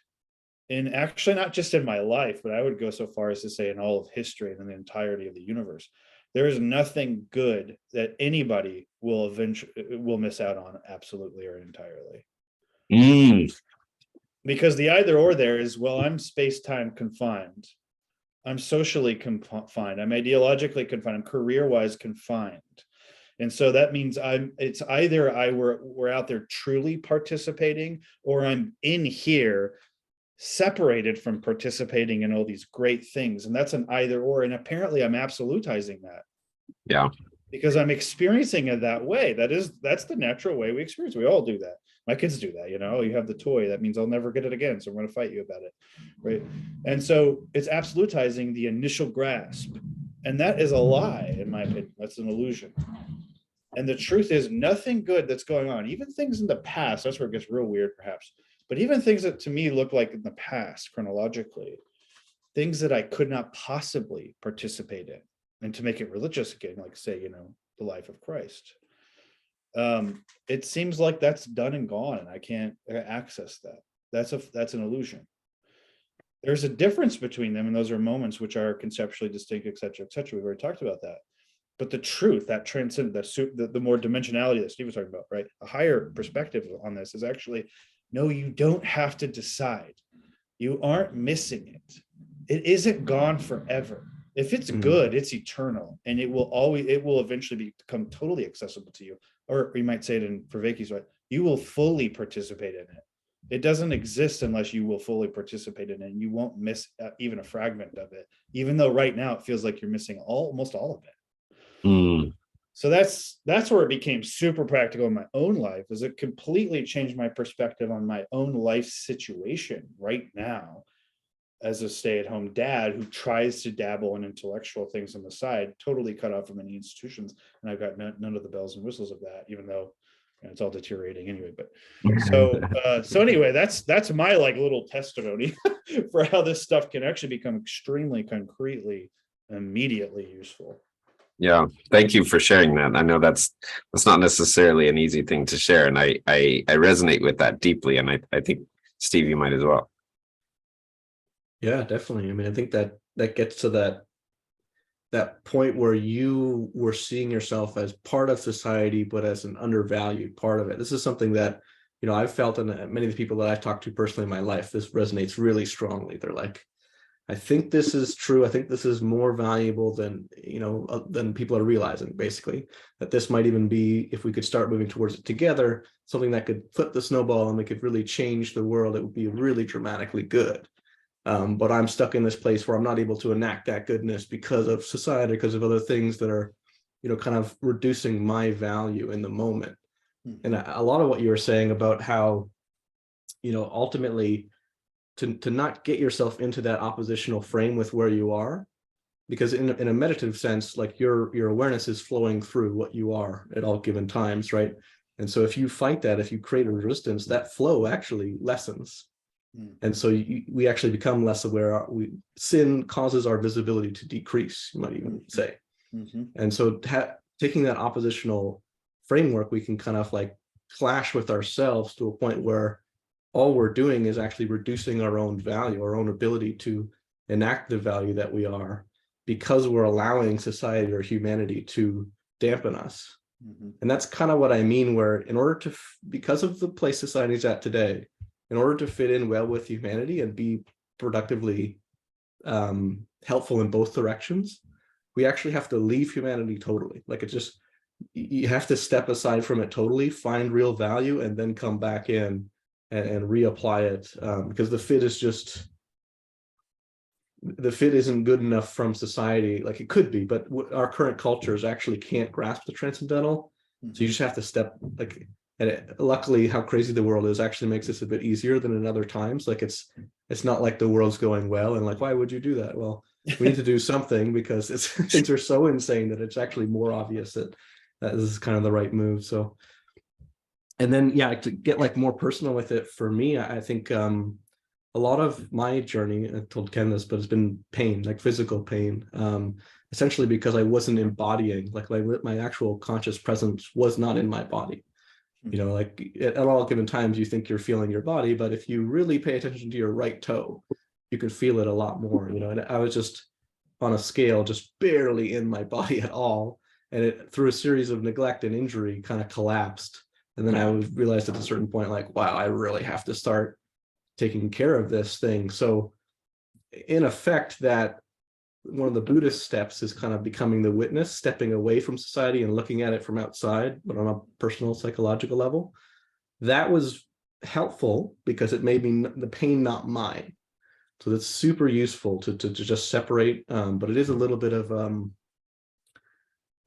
and actually not just in my life, but I would go so far as to say in all of history and in the entirety of the universe. There is nothing good that anybody will miss out on absolutely or entirely. Because the either or there is, well, I'm space-time confined. I'm socially confined. I'm ideologically confined. I'm career-wise confined. And so that means it's either we're out there truly participating, or I'm in here separated from participating in all these great things. And that's an either or. And apparently I'm absolutizing that. Yeah. because I'm experiencing it that way. That's the natural way we experience. We all do that. My kids do that. You have the toy. That means I'll never get it again. So I'm going to fight you about it. Right. And so it's absolutizing the initial grasp. And that is a lie, in my opinion. That's an illusion. And the truth is, nothing good that's going on, even things in the past, that's where it gets real weird, perhaps. But even things that to me look like in the past, chronologically, things that I could not possibly participate in. And to make it religious again, like say, the life of Christ. It seems like that's done and gone, and I can't access that. That's an illusion. There's a difference between them, and those are moments which are conceptually distinct, et cetera, et cetera. We've already talked about that. But the truth, that transcend, the more dimensionality that Steve was talking about, right? A higher perspective on this is actually, no, you don't have to decide. You aren't missing it. It isn't gone forever. If it's good, it's eternal, and it will eventually become totally accessible to you. Or you might say it in Vervaeke's way, you will fully participate in it. It doesn't exist unless you will fully participate in it, and you won't miss even a fragment of it, even though right now it feels like you're missing almost all of it. So that's where it became super practical in my own life, is it completely changed my perspective on my own life situation right now as a stay-at-home dad who tries to dabble in intellectual things on the side, totally cut off from any institutions. And I've got none of the bells and whistles of that, even though it's all deteriorating anyway. But so anyway, that's my little testimony for how this stuff can actually become extremely concretely, immediately useful. Yeah, thank you for sharing that. I know that's not necessarily an easy thing to share, and I resonate with that deeply, and I think Steve, you might as well. Yeah, definitely. I mean, I think that gets to that point where you were seeing yourself as part of society, but as an undervalued part of it. This is something that, I've felt, and many of the people that I've talked to personally in my life, this resonates really strongly. They're like, I think this is true. I think this is more valuable than people are realizing, basically, that this might even be, if we could start moving towards it together, something that could flip the snowball and we could really change the world. It would be really dramatically good. But I'm stuck in this place where I'm not able to enact that goodness because of society, because of other things that are, kind of reducing my value in the moment. And a lot of what you were saying about how, ultimately to not get yourself into that oppositional frame with where you are, because in a meditative sense, like your awareness is flowing through what you are at all given times, right? And so if you fight that, if you create a resistance, that flow actually lessens. And so we actually become less aware. Sin causes our visibility to decrease, you might even say. And so taking that oppositional framework, we can kind of clash with ourselves to a point where all we're doing is actually reducing our own value, our own ability to enact the value that we are, because we're allowing society or humanity to dampen us. And that's kind of what I mean, where in order to, because of the place society's at today, in order to fit in well with humanity and be productively helpful in both directions, we actually have to leave humanity totally. You have to step aside from it totally, find real value, and then come back in and reapply it, because the fit isn't good enough from society. Like it could be, but our current cultures actually can't grasp the transcendental. So you just have to step luckily, how crazy the world is actually makes this a bit easier than in other times. It's not like the world's going well and why would you do that? Well, we need to do something because things are so insane that it's actually more obvious that this is kind of the right move. So, and then to get more personal with it, for me, I think a lot of my journey, I told Ken this, but it's been pain, physical pain, essentially because I wasn't embodying, my actual conscious presence was not in my body. At all given times, you think you're feeling your body, but if you really pay attention to your right toe, you can feel it a lot more, and I was just on a scale, just barely in my body at all. And it, through a series of neglect and injury, kind of collapsed. And then I realized at a certain point, wow, I really have to start taking care of this thing. So in effect, that one of the Buddhist steps is kind of becoming the witness, stepping away from society and looking at it from outside, but on a personal psychological level. That was helpful because it made me the pain not mine. So that's super useful to just separate, but it is a little bit of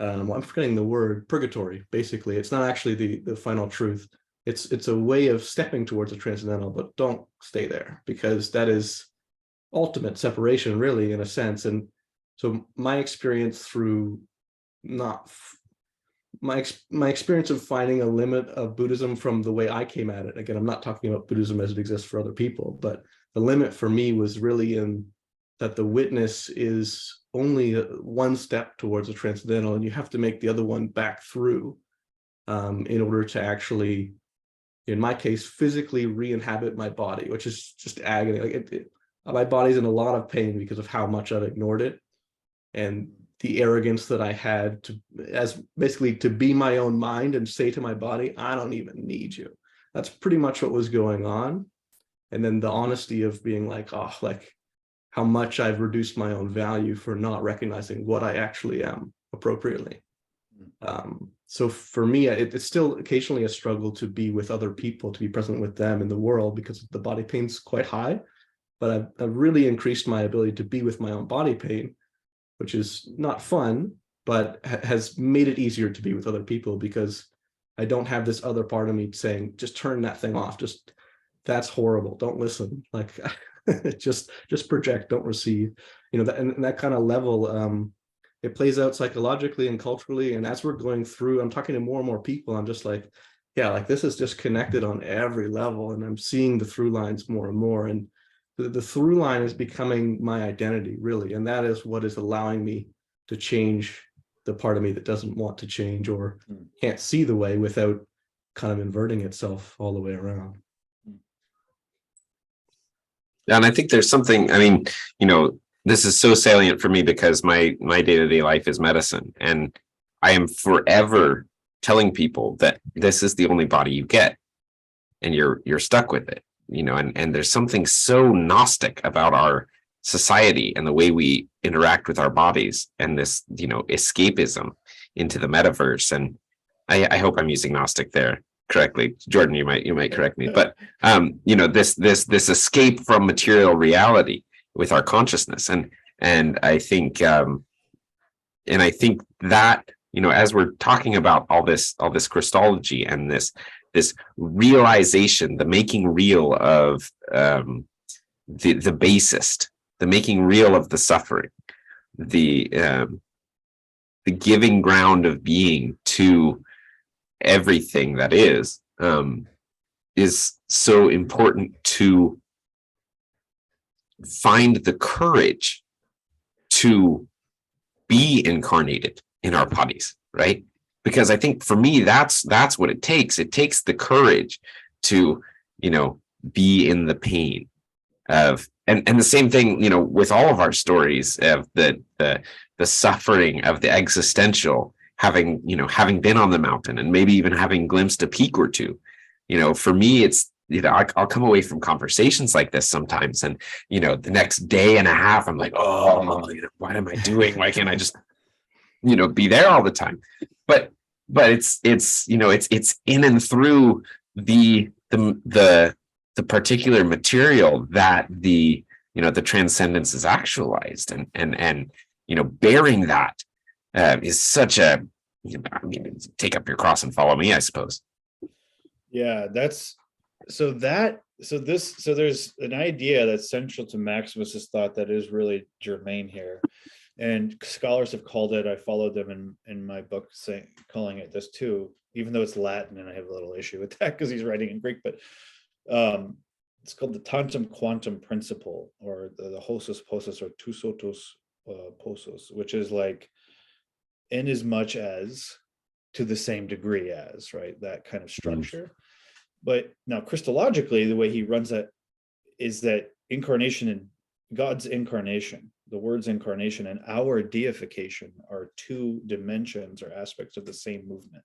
I'm forgetting the word, purgatory. Basically, it's not actually the final truth. It's a way of stepping towards a transcendental, but don't stay there, because that is ultimate separation, really, in a sense. And so my experience through not my experience of finding a limit of Buddhism from the way I came at it. Again, I'm not talking about Buddhism as it exists for other people, but the limit for me was really in that the witness is only one step towards a transcendental, and you have to make the other one back through in order to actually, in my case, physically re-inhabit my body, which is just agony. Like my body's in a lot of pain because of how much I've ignored it, and the arrogance that I had to, as basically to be my own mind and say to my body, I don't even need you. That's pretty much what was going on. And then the honesty of being like, oh, like how much I've reduced my own value for not recognizing what I actually am appropriately. So for me, it's still occasionally a struggle to be with other people, to be present with them in the world, because the body pain's quite high. But I've really increased my ability to be with my own body pain, which is not fun, but has made it easier to be with other people, because I don't have this other part of me saying, just turn that thing off. Just, that's horrible. Don't listen. Like, just project, don't receive, and that kind of level, it plays out psychologically and culturally. And as we're going through, I'm talking to more and more people, I'm just like, yeah, like this is just connected on every level. And I'm seeing the through lines more and more. And the through line is becoming my identity, really. And that is what is allowing me to change the part of me that doesn't want to change or can't see the way, without kind of inverting itself all the way around. And I think there's something, I mean, this is so salient for me because my day-to-day life is medicine. And I am forever telling people that this is the only body you get, and you're stuck with it. And there's something so Gnostic about our society and the way we interact with our bodies, and this, escapism into the metaverse. And I hope I'm using Gnostic there correctly. Jordan, you might correct me, but this escape from material reality with our consciousness. And I think that, as we're talking about all this Christology and this realization, the making real of the basest, the making real of the suffering, the giving ground of being to everything that is so important to find the courage to be incarnated in our bodies, right? Because I think for me, that's what it takes. It takes the courage to, be in the pain of, and the same thing, with all of our stories of the suffering of the existential, having been on the mountain and maybe even having glimpsed a peak or two. For me, it's, I'll come away from conversations like this sometimes, and the next day and a half, I'm like, oh, what am I doing? Why can't I just be there all the time? But it's in and through the particular material that the transcendence is actualized, and bearing that is such a, take up your cross and follow me, I suppose. Yeah, there's an idea that's central to Maximus's thought that is really germane here, and scholars have called it, I followed them in my book calling it this too, even though it's Latin and I have a little issue with that because he's writing in Greek, but it's called the tantum quantum principle, or the hosus posus, or tous autos posos, which is like, in as much as, to the same degree as, right? That kind of structure. But now Christologically, the way he runs that is that incarnation and God's incarnation, the word's incarnation, and our deification are two dimensions or aspects of the same movement.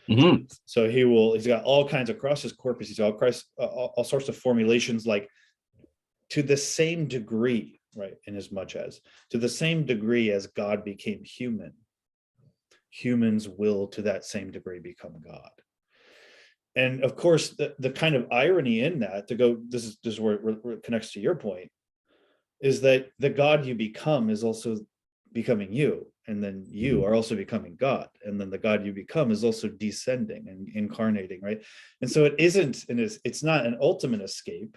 Mm-hmm. So he's got all kinds across his corpus, he's got all sorts of formulations like, to the same degree, right? In as much as, to the same degree as God became human, humans will to that same degree become God. And of course, the kind of irony in that, this is where it connects to your point, is that the God you become is also becoming you, and then you are also becoming God, and then the God you become is also descending and incarnating, right? And so it isn't, and it's not an ultimate escape.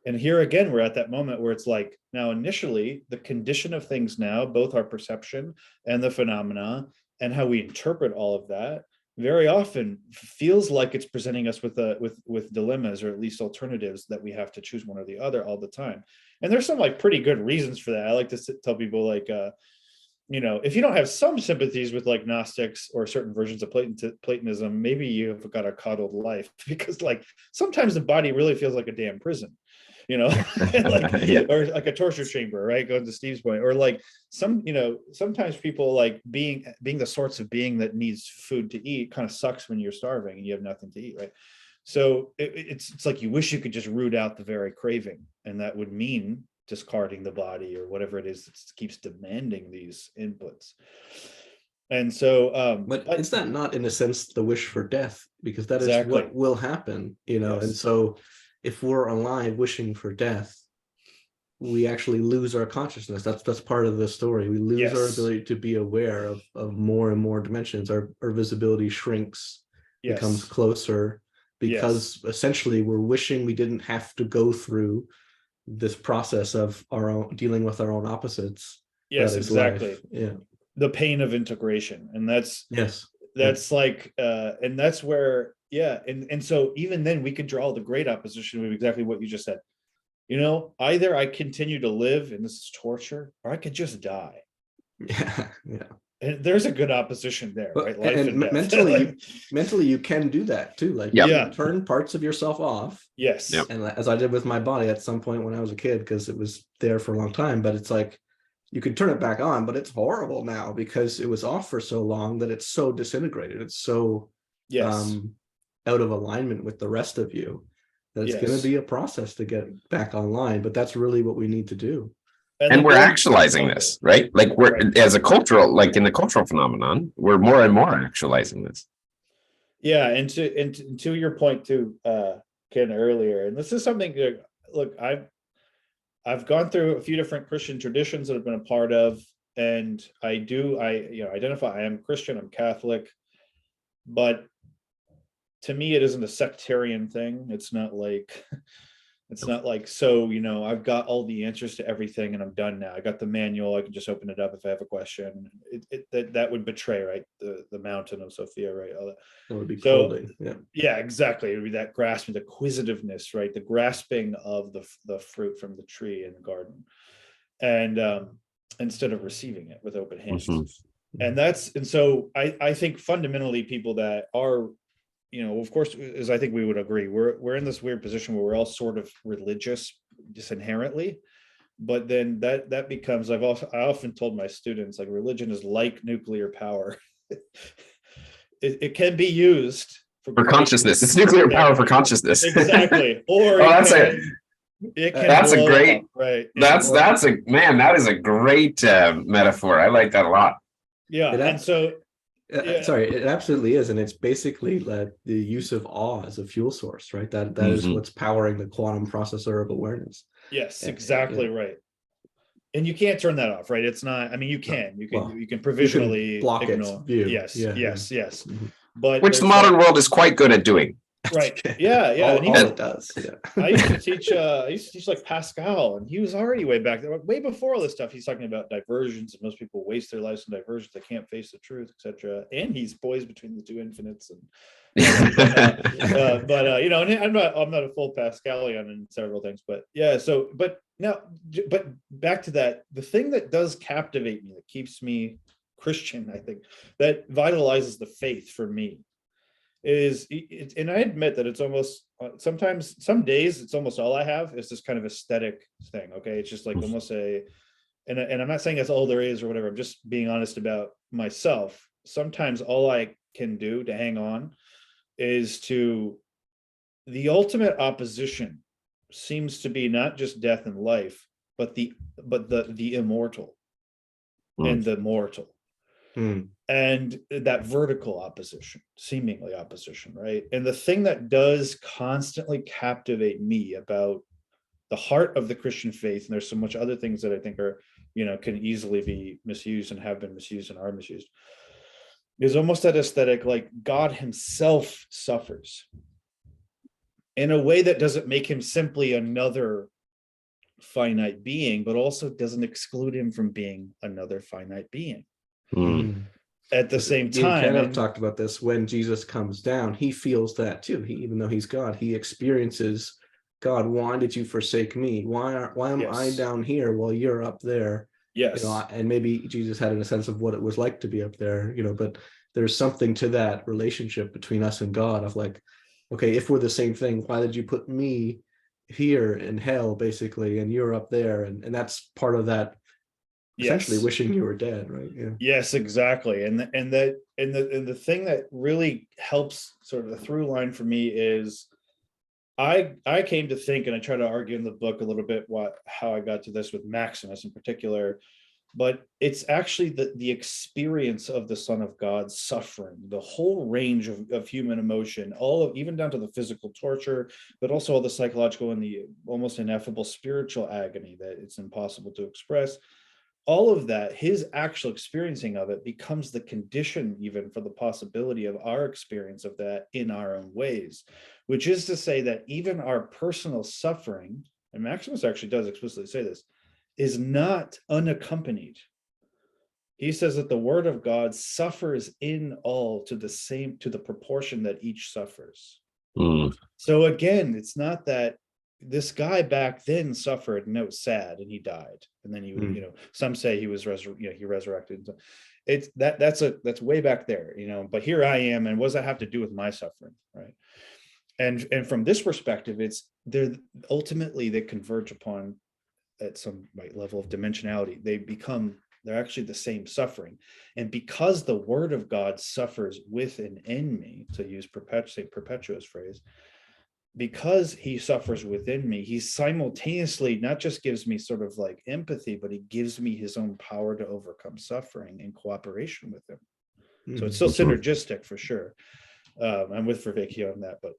And here again, we're at that moment where it's like, now initially the condition of things now, both our perception and the phenomena and how we interpret all of that, very often feels like it's presenting us with dilemmas, or at least alternatives that we have to choose one or the other all the time. And there's some like pretty good reasons for that. I like to tell people like, if you don't have some sympathies with like Gnostics or certain versions of Platonism, maybe you've got a coddled life, because like sometimes the body really feels like a damn prison, like, Yeah. or like a torture chamber, right? Going to Steve's point, or like sometimes people like being the sorts of being that needs food to eat kind of sucks when you're starving and you have nothing to eat, right? So it's like you wish you could just root out the very craving, and that would mean discarding the body or whatever it is that keeps demanding these inputs. And so but is that not in a sense the wish for death? Because that is exactly what will happen, Yes. And so if we're alive wishing for death, we actually lose our consciousness. That's part of the story. We lose our Yes. ability to be aware of more and more dimensions. Our visibility shrinks, becomes Yes. closer, because Yes. essentially we're wishing we didn't have to go through this process of our own dealing with our own opposites. Yes, that is exactly. life. Yeah. The pain of integration. And that's Yes. like and that's where, and so even then we could draw the great opposition with exactly what you just said. Either I continue to live and this is torture, or I could just die. Yeah. And there's a good opposition there, But, right? Life and death. mentally you can do that too. Like Yeah. you can turn parts of yourself off. Yes. Yep. And as I did with my body at some point when I was a kid, because it was there for a long time, but it's like you can turn it back on, but it's horrible now because it was off for so long that it's so disintegrated. It's so out of alignment with the rest of you that it's going to be a process to get back online. But that's really what we need to do. And we're actualizing this, right? Like we're as a cultural, like in the cultural phenomenon, we're more and more actualizing this. Yeah, and to your point too, Ken, earlier, and this is something. Look, I've gone through a few different Christian traditions that I've been a part of, and I identify I am Christian, I'm Catholic, but to me it isn't a sectarian thing. It's not like so I've got all the answers to everything and I'm done now. I got the manual, I can just open it up if I have a question. That would betray, right, the mountain of Sophia, right? All that would be clothing. Yeah, exactly. It would be that grasping, the acquisitiveness, right? The grasping of the fruit from the tree in the garden, and instead of receiving it with open hands. Mm-hmm. And so I think fundamentally people that are, of course, as I think we would agree, we're in this weird position where we're all sort of religious just inherently, but then that becomes, I often told my students, like, religion is like nuclear power. It can be used for consciousness. It's nuclear power for consciousness. Exactly. Or that's a great, up, right? that is a great metaphor. I like that a lot. Yeah. And so sorry, it absolutely is. And it's basically the use of awe as a fuel source, right? That is what's powering the quantum processor of awareness. Yes, exactly right. And you can't turn that off, right? It's not, I mean, you can provisionally you can block ignore its view. Yes. Mm-hmm. But which the modern world is quite good at doing. Right. Yeah. all it does. Yeah. I used to teach like Pascal, and he was already way back there, way before all this stuff. He's talking about diversions, and most people waste their lives in diversions. They can't face the truth, etc. And he's poised between the two infinites. And and I'm not a full Pascalian in several things, but yeah. So, but back to that, the thing that does captivate me, that keeps me Christian, I think, that vitalizes the faith for me, and I admit that it's almost sometimes, some days, it's almost all I have is this kind of aesthetic thing. Okay, it's just like almost and I'm not saying that's all there is or whatever. I'm just being honest about myself. Sometimes all I can do to hang on is to the ultimate opposition seems to be not just death and life, but the immortal and the mortal. And that vertical opposition, seemingly opposition, right? And the thing that does constantly captivate me about the heart of the Christian faith, and there's so much other things that I think are, can easily be misused and have been misused and are misused, is almost that aesthetic, like God himself suffers in a way that doesn't make him simply another finite being, but also doesn't exclude him from being another finite being. At the same time, I've talked about this. When Jesus comes down, he feels that too. Even though he's God, he experiences, God, why did you forsake me? Why am I down here while you're up there? Yes. And maybe Jesus had a sense of what it was like to be up there, but there's something to that relationship between us and God of like, okay, if we're the same thing, why did you put me here in hell, basically, and you're up there? And that's part of that, essentially wishing you were dead, right? Yeah. Yes, exactly. And the thing that really helps, sort of the through line for me, is I came to think, and I try to argue in the book a little bit how I got to this with Maximus in particular, but it's actually the experience of the Son of God suffering, the whole range of human emotion, even down to the physical torture, but also all the psychological and the almost ineffable spiritual agony that it's impossible to express. All of that, his actual experiencing of it, becomes the condition even for the possibility of our experience of that in our own ways, which is to say that even our personal suffering, and Maximus actually does explicitly say this, is not unaccompanied. He says that the word of God suffers in all to the proportion that each suffers. So again, it's not that this guy back then suffered and it was sad and he died, and then he some say he was he resurrected. It's that's way back there, but here I am, and what does that have to do with my suffering, right? And from this perspective, they're ultimately, they converge upon, at some level of dimensionality, they're actually the same suffering. And because the word of God suffers with and in me, to use St. Perpetua's phrase, because he suffers within me, he simultaneously not just gives me sort of like empathy, but he gives me his own power to overcome suffering in cooperation with him. So it's still synergistic for sure. I'm with Vervecchio on that, but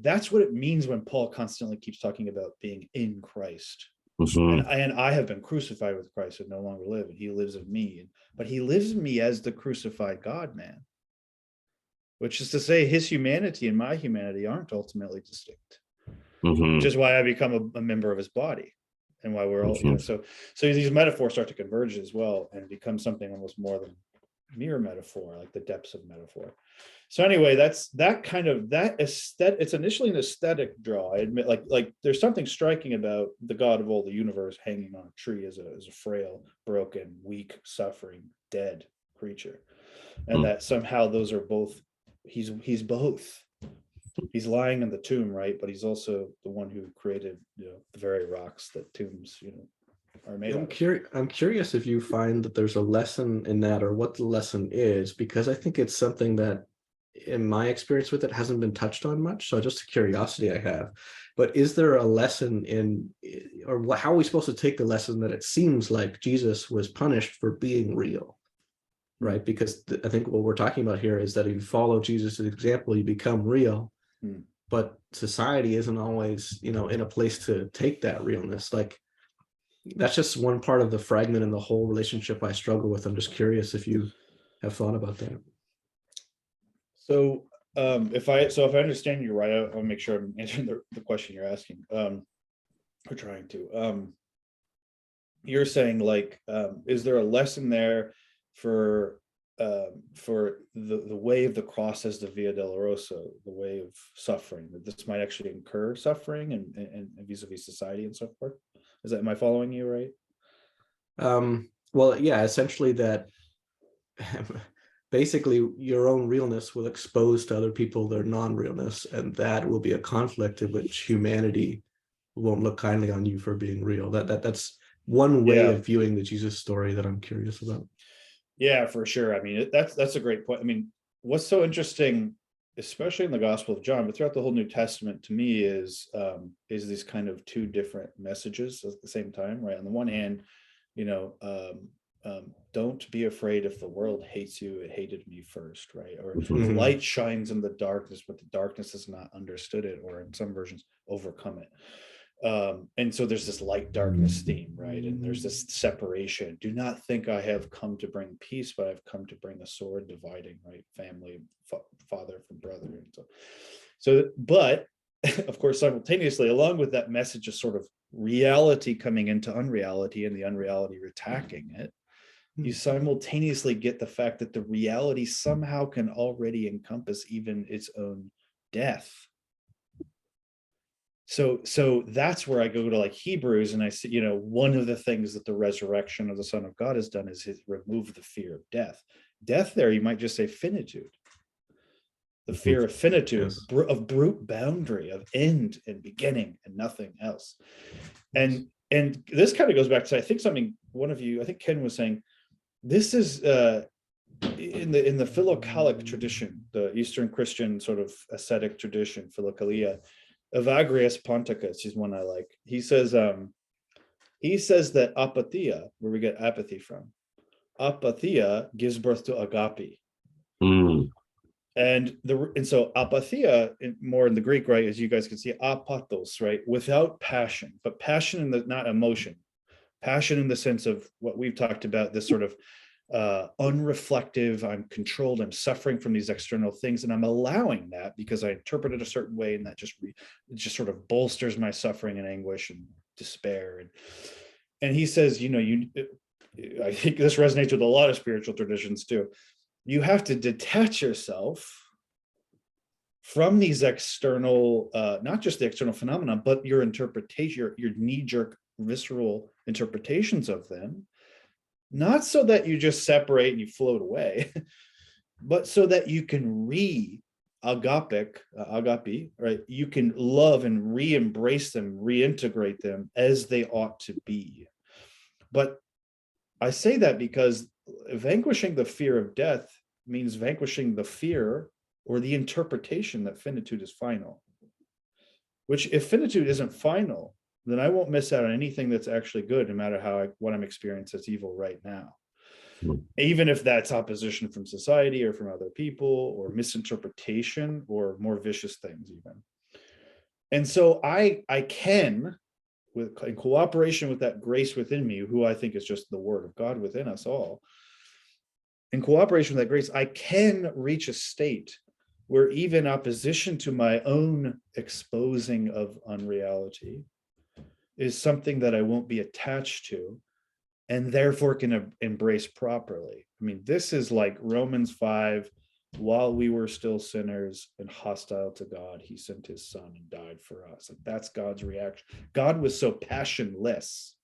that's what it means when Paul constantly keeps talking about being in Christ. And I have been crucified with Christ and no longer live, and he lives in me. But he lives in me as the crucified God-man, which is to say his humanity and my humanity aren't ultimately distinct, which is why I become a member of his body, and why we're all, so these metaphors start to converge as well and become something almost more than mere metaphor, like the depths of metaphor. So anyway, that's that kind of that aesthetic. It's initially an aesthetic draw, I admit. Like there's something striking about the God of all the universe hanging on a tree as a frail, broken, weak, suffering, dead creature, and that somehow those are both. He's both. He's lying in the tomb, right? But he's also the one who created, the very rocks that tombs, are made of. I'm curious if you find that there's a lesson in that, or what the lesson is, because I think it's something that, in my experience with it, hasn't been touched on much. So just a curiosity I have. But is there a lesson in, or how are we supposed to take the lesson that it seems like Jesus was punished for being real? Right? Because I think what we're talking about here is that if you follow Jesus' example, you become real. But society isn't always, in a place to take that realness. Like, that's just one part of the fragment in the whole relationship I struggle with. I'm just curious if you have thought about that. So if I understand you right, I'll make sure I'm answering the question you're asking. We're trying to. You're saying, like, is there a lesson there for the way of the cross as the Via Dolorosa, the way of suffering, that this might actually incur suffering and vis-a-vis society and so forth? Am I following you right? Well, yeah, essentially that basically your own realness will expose to other people their non-realness, and that will be a conflict in which humanity won't look kindly on you for being real. That's one way of viewing the Jesus story that I'm curious about. Yeah, for sure. I mean, that's a great point. I mean, what's so interesting, especially in the Gospel of John, but throughout the whole New Testament, to me, is these kind of two different messages at the same time, right? On the one hand, don't be afraid if the world hates you, it hated me first, right? Or Mhm. the light shines in the darkness, but the darkness has not understood it, or in some versions, overcome it. And so there's this light darkness theme, right? And there's this separation. Do not think I have come to bring peace, but I've come to bring a sword dividing, right? Family, father from brother. And but of course, simultaneously, along with that message of sort of reality coming into unreality and the unreality attacking it, you simultaneously get the fact that the reality somehow can already encompass even its own death. So that's where I go to like Hebrews, and I see, one of the things that the resurrection of the Son of God has done is remove the fear of death. Death there, you might just say finitude. The fear of finitude, Yes. of brute boundary, of end and beginning and nothing else. And this kind of goes back to, I think, something one of you, I think Ken was saying, this is in the Philocalic tradition, the Eastern Christian sort of ascetic tradition, Philokalia. Evagrius Ponticus is one I like. He says that apatheia, where we get apathy from, apatheia gives birth to agape. Mm. And so apatheia, more in the Greek, right, as you guys can see, apathos, right, without passion, but passion in the, not emotion, passion in the sense of what we've talked about, this sort of unreflective, I'm controlled, I'm suffering from these external things, and I'm allowing that because I interpret it a certain way, and that just sort of bolsters my suffering and anguish and despair. And he says, I think this resonates with a lot of spiritual traditions too. You have to detach yourself from these external, not just the external phenomena, but your interpretation, your knee-jerk, visceral interpretations of them. Not so that you just separate and you float away, but so that you can agape, right? You can love and re-embrace them, reintegrate them as they ought to be. But I say that because vanquishing the fear of death means vanquishing the fear or the interpretation that finitude is final. Which, if finitude isn't final, then I won't miss out on anything that's actually good, no matter what I'm experiencing as evil right now. Even if that's opposition from society or from other people, or misinterpretation, or more vicious things even. And so I can, in cooperation with that grace within me, who I think is just the word of God within us all, in cooperation with that grace, I can reach a state where even opposition to my own exposing of unreality is something that I won't be attached to, and therefore can embrace properly. I mean, this is like Romans 5, while we were still sinners and hostile to God, he sent his son and died for us. Like, that's God's reaction. God was so passionless.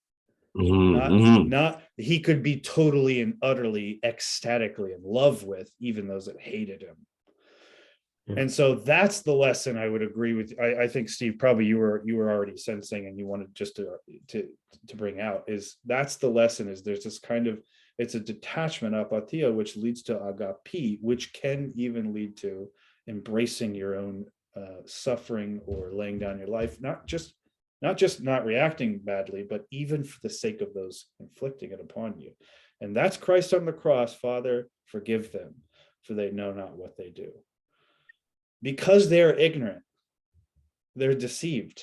Not he could be totally and utterly ecstatically in love with even those that hated him. And so that's the lesson I would agree with. I think, Steve, probably you were already sensing, and you wanted just to bring out, is that's the lesson, is there's this kind of, it's a detachment, apatheia, which leads to agape, which can even lead to embracing your own suffering, or laying down your life, not just not reacting badly, but even for the sake of those inflicting it upon you. And that's Christ on the cross. Father, forgive them, for they know not what they do. Because they're ignorant, they're deceived,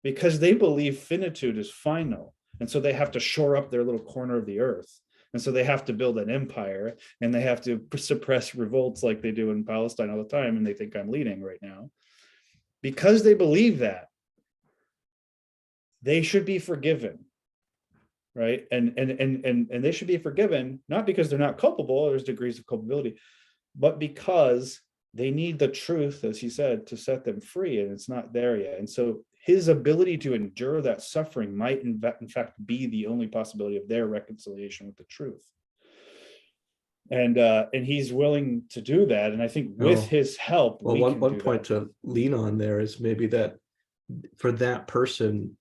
because they believe finitude is final. And so they have to shore up their little corner of the earth. And so they have to build an empire, and they have to suppress revolts like they do in Palestine all the time. And they think I'm leading right now. Because they believe that, they should be forgiven. Right. And they should be forgiven, not because they're not culpable, there's degrees of culpability, but because they need the truth, as he said, to set them free, and it's not there yet. And so his ability to endure that suffering might in fact be the only possibility of their reconciliation with the truth. And he's willing to do that. And I think with his help, one point to lean on there is maybe that for that person,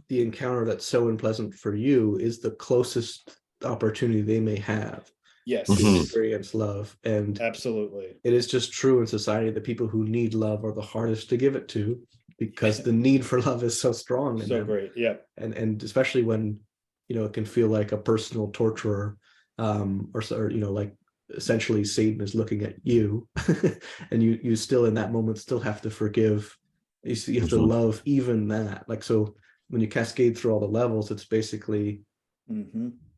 the encounter that's so unpleasant for you is the closest opportunity they may have. Yes. To experience love. And absolutely, it is just true in society that people who need love are the hardest to give it to, because the need for love is so strong. So great. Yeah. And especially when, it can feel like a personal torturer or like essentially Satan is looking at you, and you still in that moment still have to forgive. You have to love even that. Like, so when you cascade through all the levels, it's basically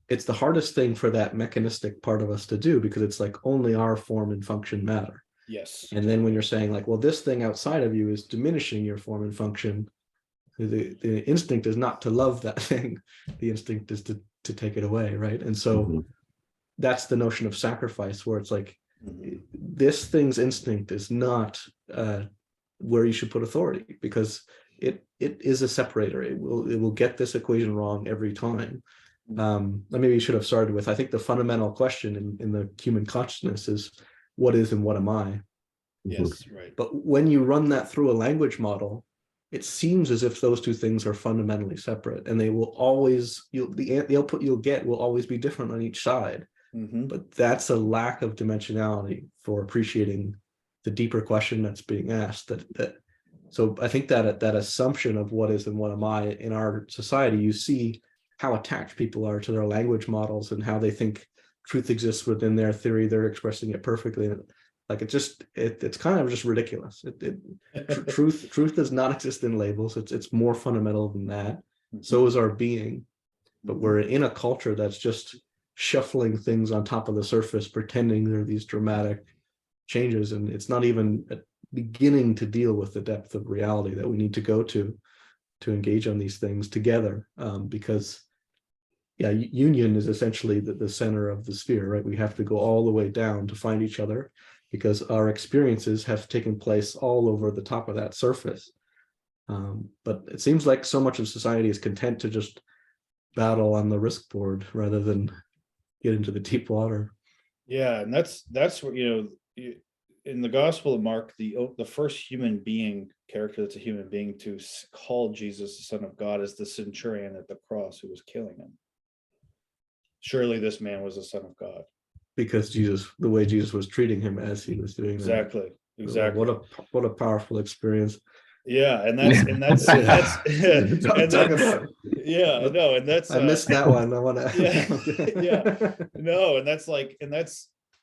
it's the hardest thing for that mechanistic part of us to do, because it's like only our form and function matter. Yes. And then when you're saying like, well, this thing outside of you is diminishing your form and function, the instinct is not to love that thing. The instinct is to take it away, right? And so that's the notion of sacrifice, where it's like this thing's instinct is not where you should put authority, because it is a separator. It will get this equation wrong every time. Maybe you should have started with, I think the fundamental question in the human consciousness is, what is and what am I? Yes, right. But when you run that through a language model, it seems as if those two things are fundamentally separate, and they will always, the output you'll get will always be different on each side. But that's a lack of dimensionality for appreciating the deeper question that's being asked. So I think that assumption of what is and what am I in our society, you see how attached people are to their language models and how they think truth exists within their theory. They're expressing it perfectly. Like it's kind of just ridiculous. Truth does not exist in labels. It's more fundamental than that. So is our being. But we're in a culture that's just shuffling things on top of the surface, pretending there are these dramatic changes, and it's not even beginning to deal with the depth of reality that we need to go to engage on these things together. Because union is essentially the center of the sphere, right? We have to go all the way down to find each other, because our experiences have taken place all over the top of that surface. But it seems like so much of society is content to just battle on the risk board rather than get into the deep water. Yeah, and that's what, in the Gospel of Mark, the first human being character that's a human being to call Jesus the Son of God is the centurion at the cross who was killing him. Surely this man was the Son of God, because the way Jesus was treating him as he was doing exactly. What a powerful experience. Yeah, and that's and that's I missed that one. I want to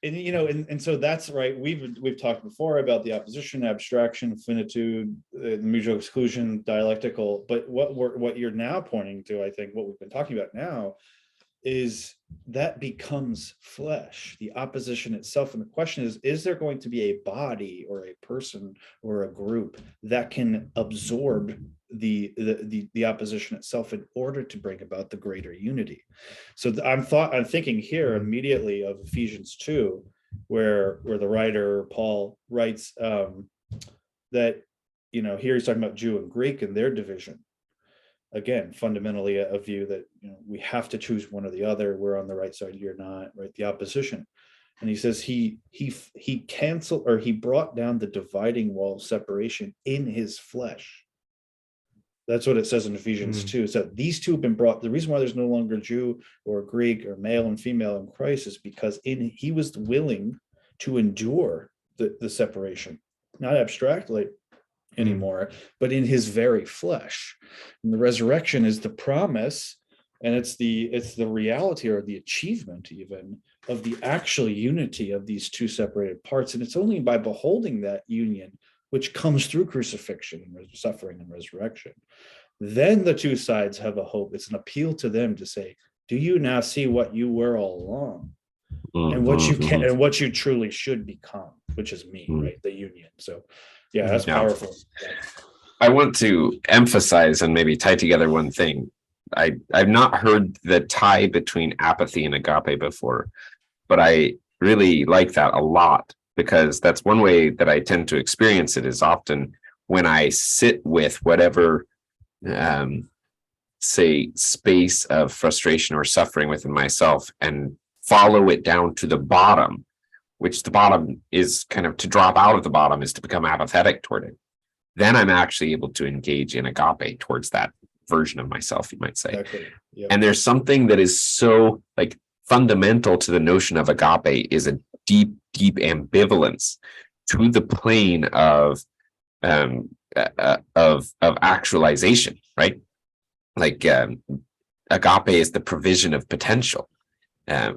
and so that's right. We've talked before about the opposition, abstraction, finitude, the mutual exclusion, dialectical. But what you're now pointing to, I think, what we've been talking about now, is that becomes flesh, the opposition itself. And the question is there going to be a body or a person or a group that can absorb the opposition itself in order to bring about the greater unity? So I'm thinking here immediately of Ephesians 2, where the writer Paul writes that, here he's talking about Jew and Greek and their division. Again, fundamentally a view that we have to choose one or the other. We're on the right side, you're not, right? The opposition. And he says he canceled, or he brought down the dividing wall of separation in his flesh. That's what it says in Ephesians 2. So these two have been brought. The reason why there's no longer Jew or Greek or male and female in Christ is because he was willing to endure the separation, not abstractly anymore, but in his very flesh. And the resurrection is the promise, and it's the reality, or the achievement even, of the actual unity of these two separated parts. And it's only by beholding that union, which comes through crucifixion and suffering and resurrection, then the two sides have a hope. It's an appeal to them to say, do you now see what you were all along, and what you can, and what you truly should become, which is me, right? The union. So yeah, that's powerful. I want to emphasize and maybe tie together one thing. I've not heard the tie between apathy and agape before, but I really like that a lot, because that's one way that I tend to experience it, is often when I sit with whatever, say, space of frustration or suffering within myself and follow it down to the bottom, which the bottom is kind of, to drop out of the bottom is to become apathetic toward it. Then I'm actually able to engage in agape towards that version of myself, you might say. Exactly. Yep. And there's something that is so fundamental to the notion of agape, is a deep ambivalence to the plane of actualization, right? Agape is the provision of potential.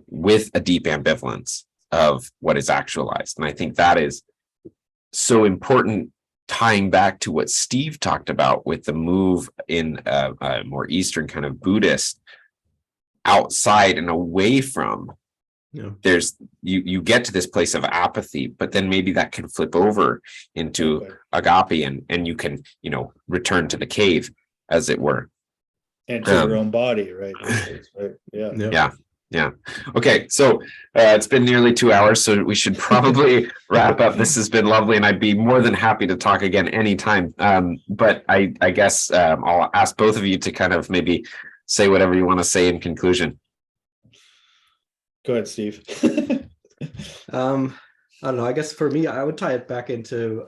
with a deep ambivalence of what is actualized. And I think that is so important, tying back to what Steve talked about with the move in a more Eastern kind of Buddhist outside and away from. There's you get to this place of apathy, but then maybe that can flip over into agape, and you can, return to the cave, as it were, and to your own body, right? Yeah. Okay, so it's been nearly 2 hours, so we should probably wrap up. This has been lovely, and I'd be more than happy to talk again anytime. But I guess I'll ask both of you to kind of maybe say whatever you want to say in conclusion. Go ahead, Steve. I don't know. I guess for me, I would tie it back into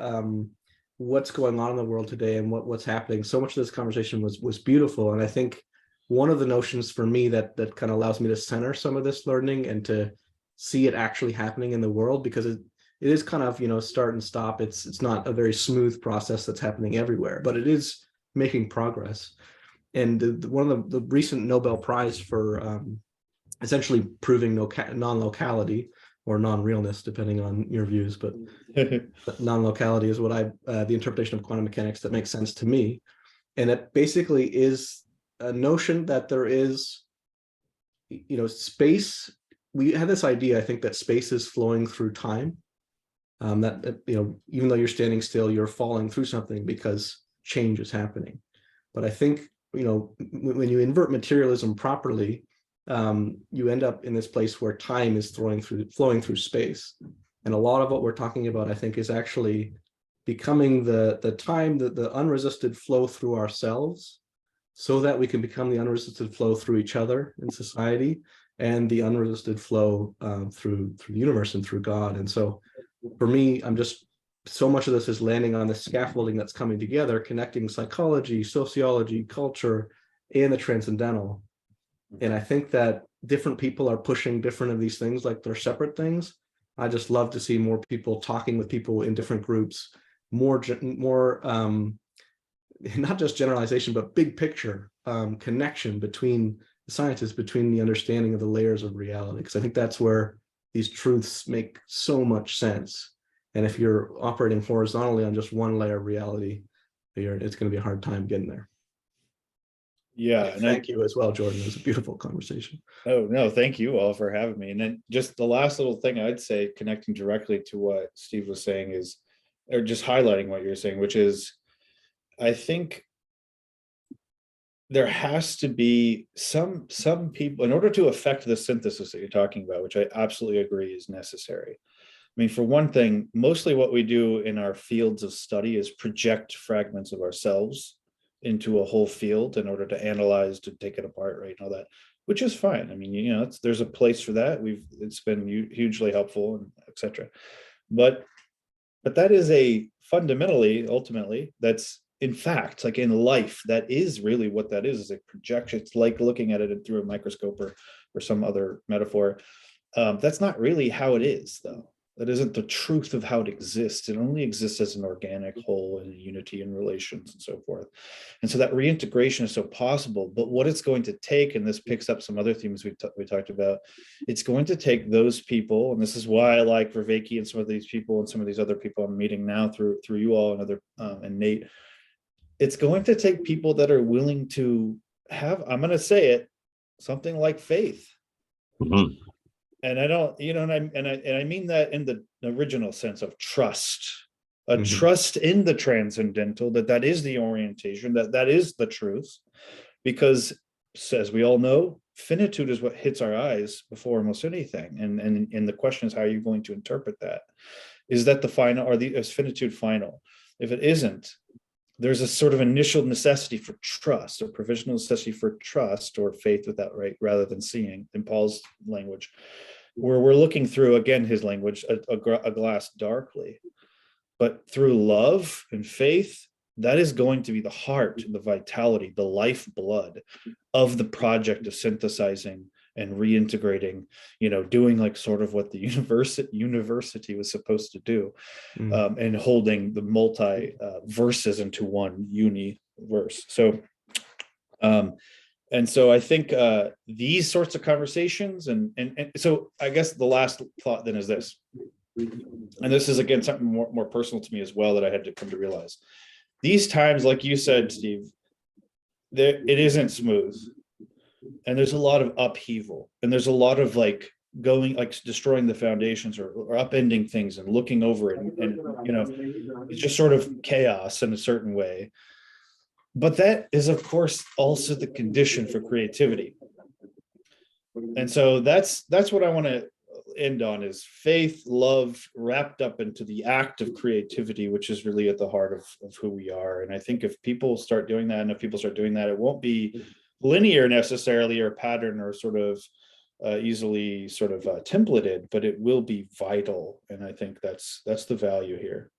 what's going on in the world today and what's happening. So much of this conversation was beautiful, and I think one of the notions for me that kind of allows me to center some of this learning and to see it actually happening in the world, because it is kind of start and stop. It's not a very smooth process that's happening everywhere, but it is making progress. And one of the recent Nobel Prize for essentially proving non-locality or non-realness, depending on your views, but non-locality is what the interpretation of quantum mechanics that makes sense to me. And it basically is a notion that there is, space. We have this idea, I think, that space is flowing through time. That even though you're standing still, you're falling through something because change is happening. But I think, when you invert materialism properly, you end up in this place where time is flowing through space. And a lot of what we're talking about, I think, is actually becoming the time, the unresisted flow through ourselves, so that we can become the unresisted flow through each other in society, and the unresisted flow through the universe and through God. And so for me, so much of this is landing on the scaffolding that's coming together, connecting psychology, sociology, culture, and the transcendental. And I think that different people are pushing different of these things like they're separate things. I just love to see more people talking with people in different groups, more not just generalization, but big picture connection between the scientists, between the understanding of the layers of reality. Because I think that's where these truths make so much sense. And if you're operating horizontally on just one layer of reality, it's going to be a hard time getting there. Yeah. And thank you as well, Jordan. It was a beautiful conversation. Oh, no, thank you all for having me. And then just the last little thing I'd say, connecting directly to what Steve was saying or just highlighting what you're saying, which is, I think there has to be some people, in order to affect the synthesis that you're talking about, which I absolutely agree is necessary. I mean, for one thing, mostly what we do in our fields of study is project fragments of ourselves into a whole field in order to analyze, to take it apart, right, and all that, which is fine. I mean, there's a place for that. It's been hugely helpful, and etc. But that is ultimately, that's in fact, like in life, that is really what that is a projection. It's like looking at it through a microscope or some other metaphor. That's not really how it is, though. That isn't the truth of how it exists. It only exists as an organic whole and unity and relations and so forth. And so that reintegration is so possible. But what it's going to take, and this picks up some other themes we talked about, it's going to take those people, and this is why I like Vervaeke and some of these people and some of these other people I'm meeting now through you all and and Nate. It's going to take people that are willing to have, I'm going to say it, something like faith. Mm-hmm. And I don't, and I mean that in the original sense of trust, trust in the transcendental, that is the orientation, that is the truth, because as we all know, finitude is what hits our eyes before almost anything. And the question is, how are you going to interpret that? Is that the final, or is finitude final? If it isn't, there's a sort of initial necessity for trust, or provisional necessity for trust or faith without, right, rather than seeing, in Paul's language, where we're looking through, again, his language, a glass darkly. But through love and faith, that is going to be the heart, the vitality, the lifeblood of the project of synthesizing and reintegrating, doing like sort of what the university was supposed to do, and holding the multi verses into one universe. So And so I think these sorts of conversations, and so I guess the last thought then is this, and this is again something more personal to me as well that I had to come to realize. These times, like you said, Steve, it isn't smooth, and there's a lot of upheaval, and there's a lot of like going, like destroying the foundations or upending things and looking over it, and you know, it's just sort of chaos in a certain way. But that is, of course, also the condition for creativity. And so that's what I want to end on, is faith, love wrapped up into the act of creativity, which is really at the heart of who we are. And I think if people start doing that, and if people start doing that, it won't be linear necessarily, or pattern, or sort of easily sort of templated, but it will be vital. And I think that's the value here.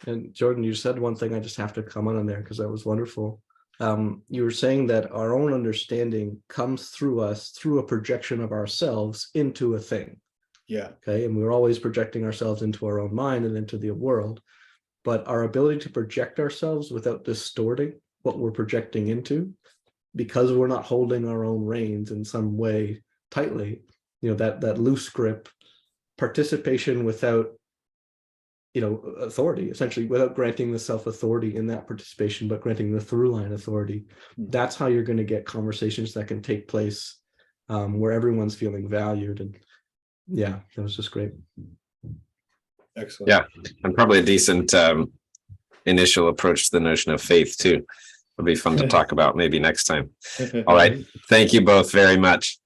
And Jordan, you said one thing I just have to comment on there because that was wonderful. You were saying that our own understanding comes through us through a projection of ourselves into a thing. Yeah. Okay. And we're always projecting ourselves into our own mind and into the world. But our ability to project ourselves without distorting what we're projecting into, because we're not holding our own reins in some way tightly, you know, that loose grip, participation without, you know, authority, essentially, without granting the self authority in that participation, but granting the through line authority. That's how you're going to get conversations that can take place where everyone's feeling valued. And yeah, that was just great. Excellent. Yeah, and probably a decent initial approach to the notion of faith too. It'll be fun to talk about maybe next time. All right. Thank you both very much.